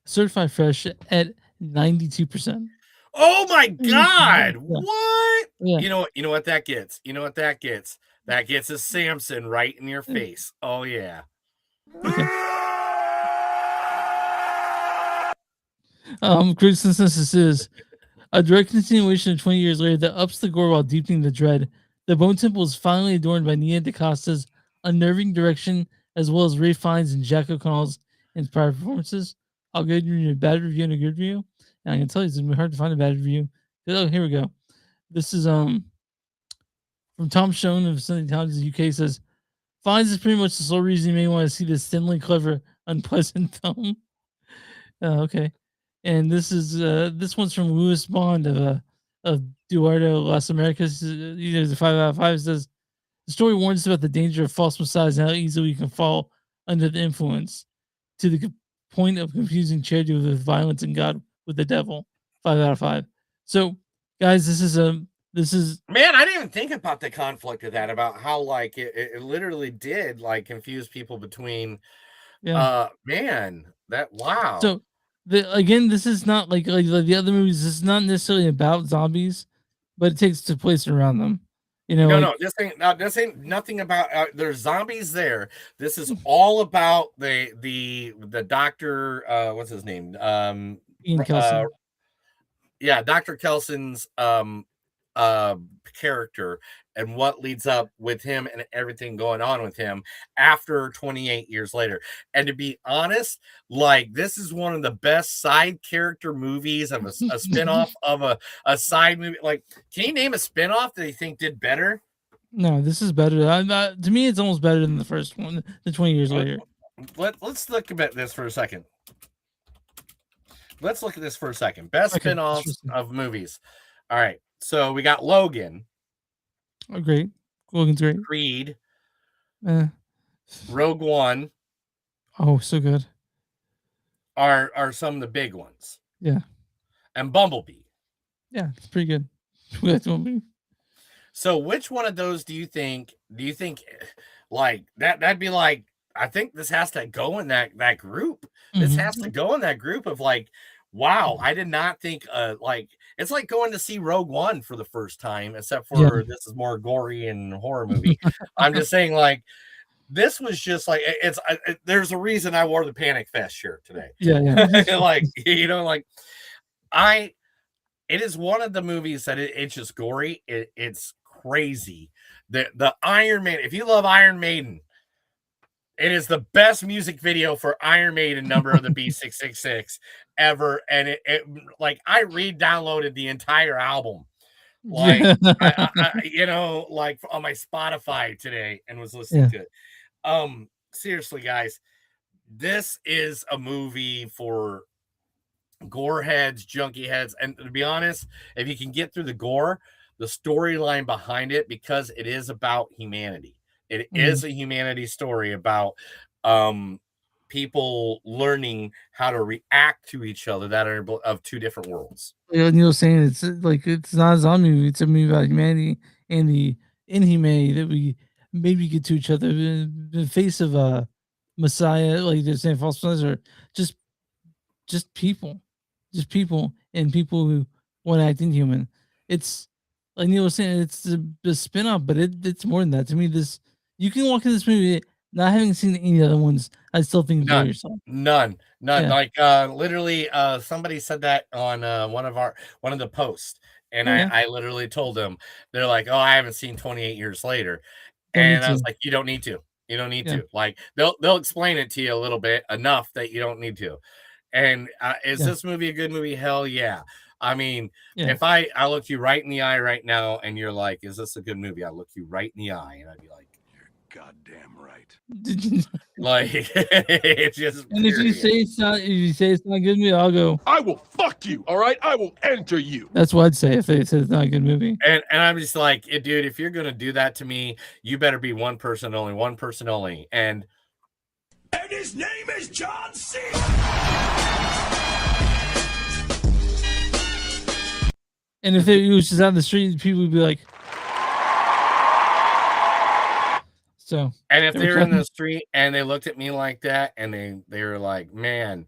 Certified fresh at 92%. Oh my god! Yeah. What? Yeah. You know what that gets? You know what that gets? That gets a Samson right in your face. Oh yeah. Critic consensus is a direct continuation of 20 years later that ups the gore while deepening the dread. The Bone Temple is finally adorned by Nia DaCosta's unnerving direction, as well as Ray Fiennes and Jack O'Connell's inspired performances. I'll give you a bad review and a good review. And I can tell you it's gonna be hard to find a bad review Oh, here we go. This is from Tom Schoen of Sunday Times UK says, finds is pretty much the sole reason you may want to see this thinly clever, unpleasant film. Okay. And this one's from Louis Bond of Duardo Las Americas. The 5 out of 5 says the story warns about the danger of false messiahs and how easily you can fall under the influence to the point of confusing charity with violence and God with the devil. 5 out of 5. So, guys, this is man, I didn't even think about the conflict of that, about how like it literally did like confuse people between man, that wow. So again, this is not like the other movies. This is not necessarily about zombies, but it takes place around them. You know, no, this ain't nothing about. There's zombies there. This is all about the doctor. What's his name? Ian Kelson. Yeah, Dr. Kelson's character and what leads up with him and everything going on with him after 28 years later. And to be honest, like this is one of the best side character movies of a spinoff of a side movie. Like, can you name a spinoff that you think did better? No, this is better. To me, it's almost better than the first one, the 20 years later. Let's look at this for a second. Let's look at this for a second. Best spinoffs of movies. All right. So we got Logan. Oh, great. Logan's great. Creed. Rogue One. Oh, so good. Are some of the big ones. Yeah. And Bumblebee. Yeah, it's pretty good. Bumblebee. So which one of those do you think like that'd be like, I think this has to go in that group. This has to go in that group of like, wow, I did not think like it's like going to see Rogue One for the first time, except for this is more gory and horror movie. I'm just saying, like, this was just like there's a reason I wore the Panic Fest shirt today. Yeah. Like, you know, like it is one of the movies that it's just gory. It's crazy. The Iron Maiden, if you love Iron Maiden, it is the best music video for Iron Maiden Number of the Beast 666 ever. And it like I re-downloaded the entire album, like I, you know, like on my Spotify today and was listening to it. Seriously, guys, this is a movie for gore heads, junkie heads. And to be honest, if you can get through the gore, the storyline behind it, because it is about humanity. It is a humanity story about people learning how to react to each other that are of two different worlds. Yeah, Neil's saying it's like it's not a zombie movie, it's a movie about humanity and the inhumanity that we maybe get to each other in the face of a messiah, like they're saying false messiahs, or just people. Just people and people who want to act inhuman. It's like Neil was saying, it's the spin-off, but it's more than that. To me, you can walk in this movie not having seen any other ones. I still think enjoy yourself. None. Yeah. Like literally, somebody said that on one of the posts, and I literally told them, they're like, "Oh, I haven't seen 28 Years Later," and I was like, "You don't need to. You don't need to. Like they'll explain it to you a little bit enough that you don't need to." And is this movie a good movie? Hell yeah. I mean, if I look you right in the eye right now and you're like, is this a good movie? I look you right in the eye and I'd be like, you're goddamn right. Like, it's just. And if you say it's not a good movie, I'll go, I will fuck you, all right? I will enter you. That's what I'd say if they said it's not a good movie. And I'm just like, dude, if you're going to do that to me, you better be one person only. And his name is John C. And if it was just out in the street, people would be like, so. And if they're in the street and they looked at me like that and they were like, man,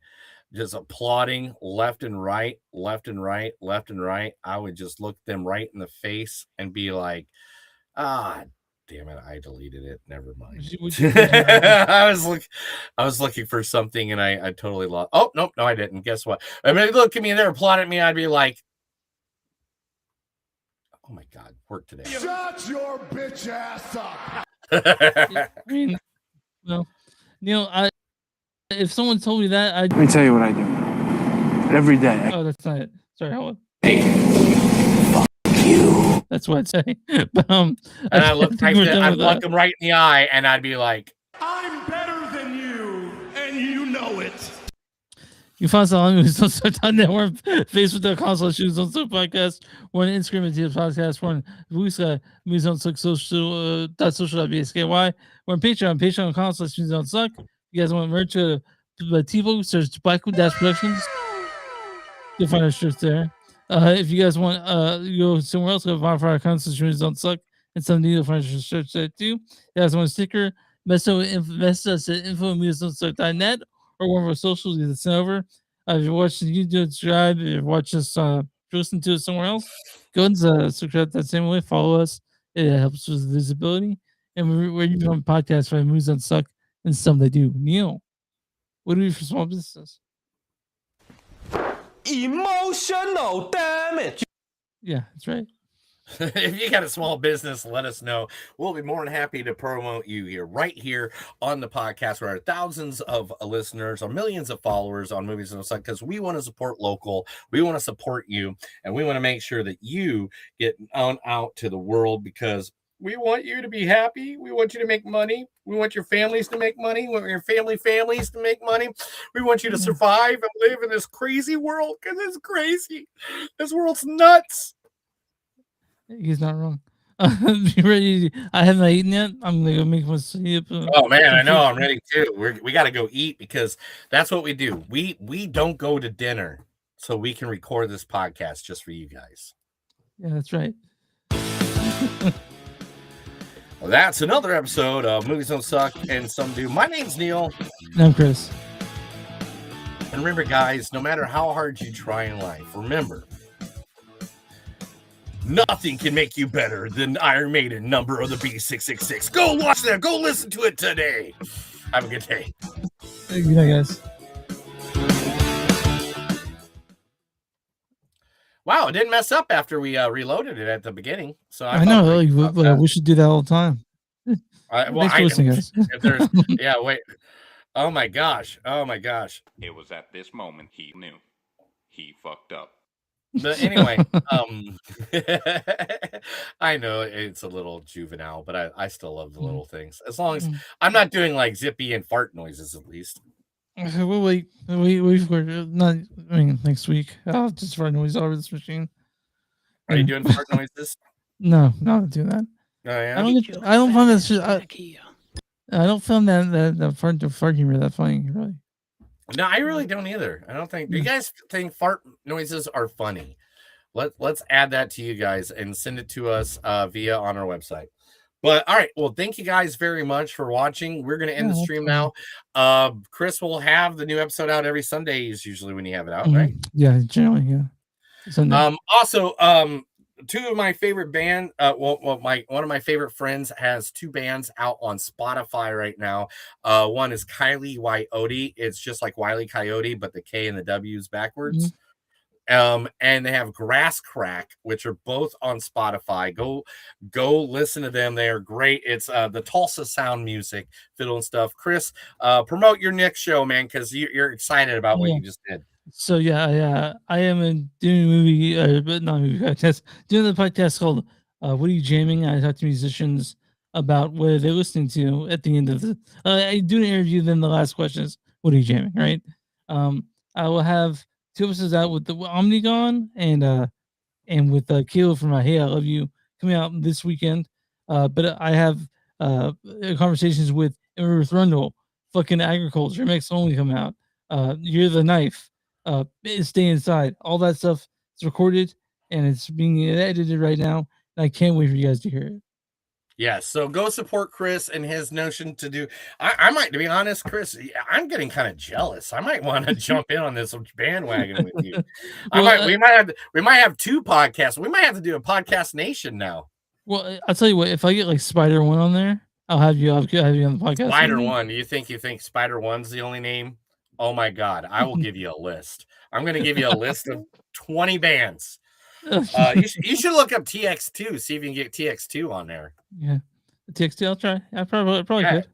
just applauding left and right, I would just look them right in the face and be like, damn it, I deleted it. Never mind. I was looking for something and I totally lost. Oh, nope, no, I didn't. Guess what? I mean, look at me and they're applauding at me. I'd be like, oh my God, work today. Shut your bitch ass up. I mean, well, Neil, if someone told me that, Let me tell you what I do every day. Oh, that's not it. Sorry, hold on. That's what I'd say. But And I look, think we're done I'd with look that. him right in the eye, and I'd be like, I'm better than you, and you know it. You can find us on movies.net. We're on Facebook.com/Movies on Suck podcast. We're on Instagram at TS Podcast. We're on Bluesky, Movies on Suck social, .social.bsky. We're on Patreon, patreon.com/Movies on Suck. You guys want merch to TiVo, search Blackwood Dash Productions. You'll find our shirts there. If you guys want you go somewhere else, go to Bonfire accounts, Movies don't suck. And some you'll find our shirts there too. You guys want a sticker? Message us at info@moviesdon'tsuck.net or one of our socials. Either send over. If you're watching YouTube, subscribe. If you're watching us, listen to it somewhere else, go and subscribe that same way. Follow us. It helps with visibility. And we're even on podcasts for Movies Don't Suck and some they do. Neil, what do we do for small businesses? Emotional damage. Yeah, that's right. if you got a small business, let us know. We'll be more than happy to promote you right here on the podcast where our thousands of listeners or millions of followers on Movies on the Side, because we want to support local, we want to support you, and we want to make sure that you get on out to the world because we want you to be happy. We want you to make money. We want your families to make money. We want your families to make money. We want you to survive and live in this crazy world because it's crazy. This world's nuts. He's not wrong. Be ready. I haven't eaten yet. I'm gonna go make my sleep. Oh man, I know. I'm ready too. We got to go eat because that's what we do. We don't go to dinner so we can record this podcast just for you guys. Yeah, that's right. Well, that's another episode of Movies Don't Suck and Some Do. My name's Neil. And I'm Chris. And remember, guys, no matter how hard you try in life, remember, nothing can make you better than Iron Maiden Number of the Beast 666. Go watch that. Go listen to it today. Have a good day. Good night, guys. Wow, it didn't mess up after we reloaded it at the beginning. So I know. We should do that all the time. Thanks for listening, guys. If there's, yeah, wait. Oh my gosh. Oh my gosh. It was at this moment he knew he fucked up. But anyway, I know it's a little juvenile, but I still love the little things. As long as I'm not doing like zippy and fart noises, at least. We'll wait. We've not. I mean, next week. I'll just fart noise over this machine. Are you doing fart noises? No, not doing that. Oh, yeah? I don't find that. I don't find that fart humor that funny, really. No, I really don't either. I don't think. Do you guys think fart noises are funny? Let's add that to you guys and send it to us via on our website. But all right, well, thank you guys very much for watching. We're gonna end the stream now. Chris will have the new episode out every Sunday. Is usually when you have it out, right? Yeah, generally, yeah. Sunday. Also, two of my favorite band. One of my favorite friends has two bands out on Spotify right now. One is Kylie Coyote. It's just like Wile E. Coyote, but the K and the W is backwards. And they have Grass Crack, which are both on Spotify. Go listen to them. They are great. It's the Tulsa Sound Music, fiddle and stuff. Chris, promote your next show, man, because you're excited about what you just did. So yeah, I am doing a movie, but not a movie podcast. Doing the podcast called "What Are You Jamming?" I talk to musicians about what they're listening to at the end of the. I do an interview. Then the last question is, "What are you jamming?" Right. I will have 2 episodes out with the Omnigon and with Caleb from Hey I Love You coming out this weekend. But I have conversations with Rundle, fucking Agriculture, makes only come out. You're the Knife, Stay Inside, all that stuff is recorded and it's being edited right now. And I can't wait for you guys to hear it. Yeah, so go support Chris and his notion to do. I might, to be honest, Chris, I'm getting kind of jealous. I might want to jump in on this bandwagon with you. We might have 2 podcasts. We might have to do a podcast nation now. Well, I'll tell you what. If I get like Spider One on there, I'll have you on the podcast. Spider One. You think Spider One's the only name? Oh my God! I will give you a list. I'm going to give you a list of 20 bands. You should look up TX2. See if you can get TX2 on there. Yeah, TX2. I'll try. I probably could.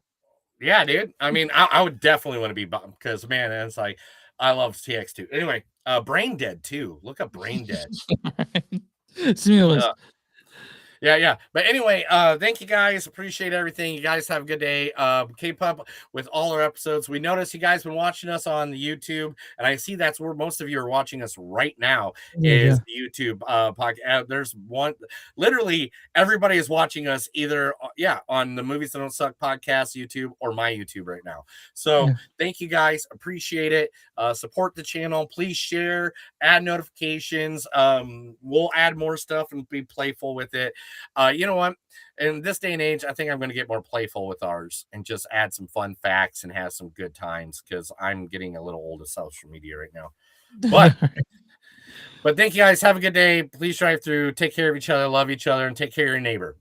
Yeah, dude. I mean, I would definitely want to be because man, it's like I love TX2. Anyway, Brain Dead too. Look up Brain Dead. Stimulus. Yeah. But anyway, thank you guys. Appreciate everything. You guys have a good day. Keep up with all our episodes. We noticed you guys been watching us on the YouTube, and I see that's where most of you are watching us right now is the YouTube podcast. There's one, literally everybody is watching us either on the Movies That Don't Suck podcast YouTube or my YouTube right now. So thank you guys. Appreciate it. Support the channel. Please share, add notifications. We'll add more stuff and be playful with it. You know what? In this day and age, I think I'm going to get more playful with ours and just add some fun facts and have some good times because I'm getting a little old of social media right now. But thank you guys. Have a good day. Please drive through. Take care of each other. Love each other. And take care of your neighbor.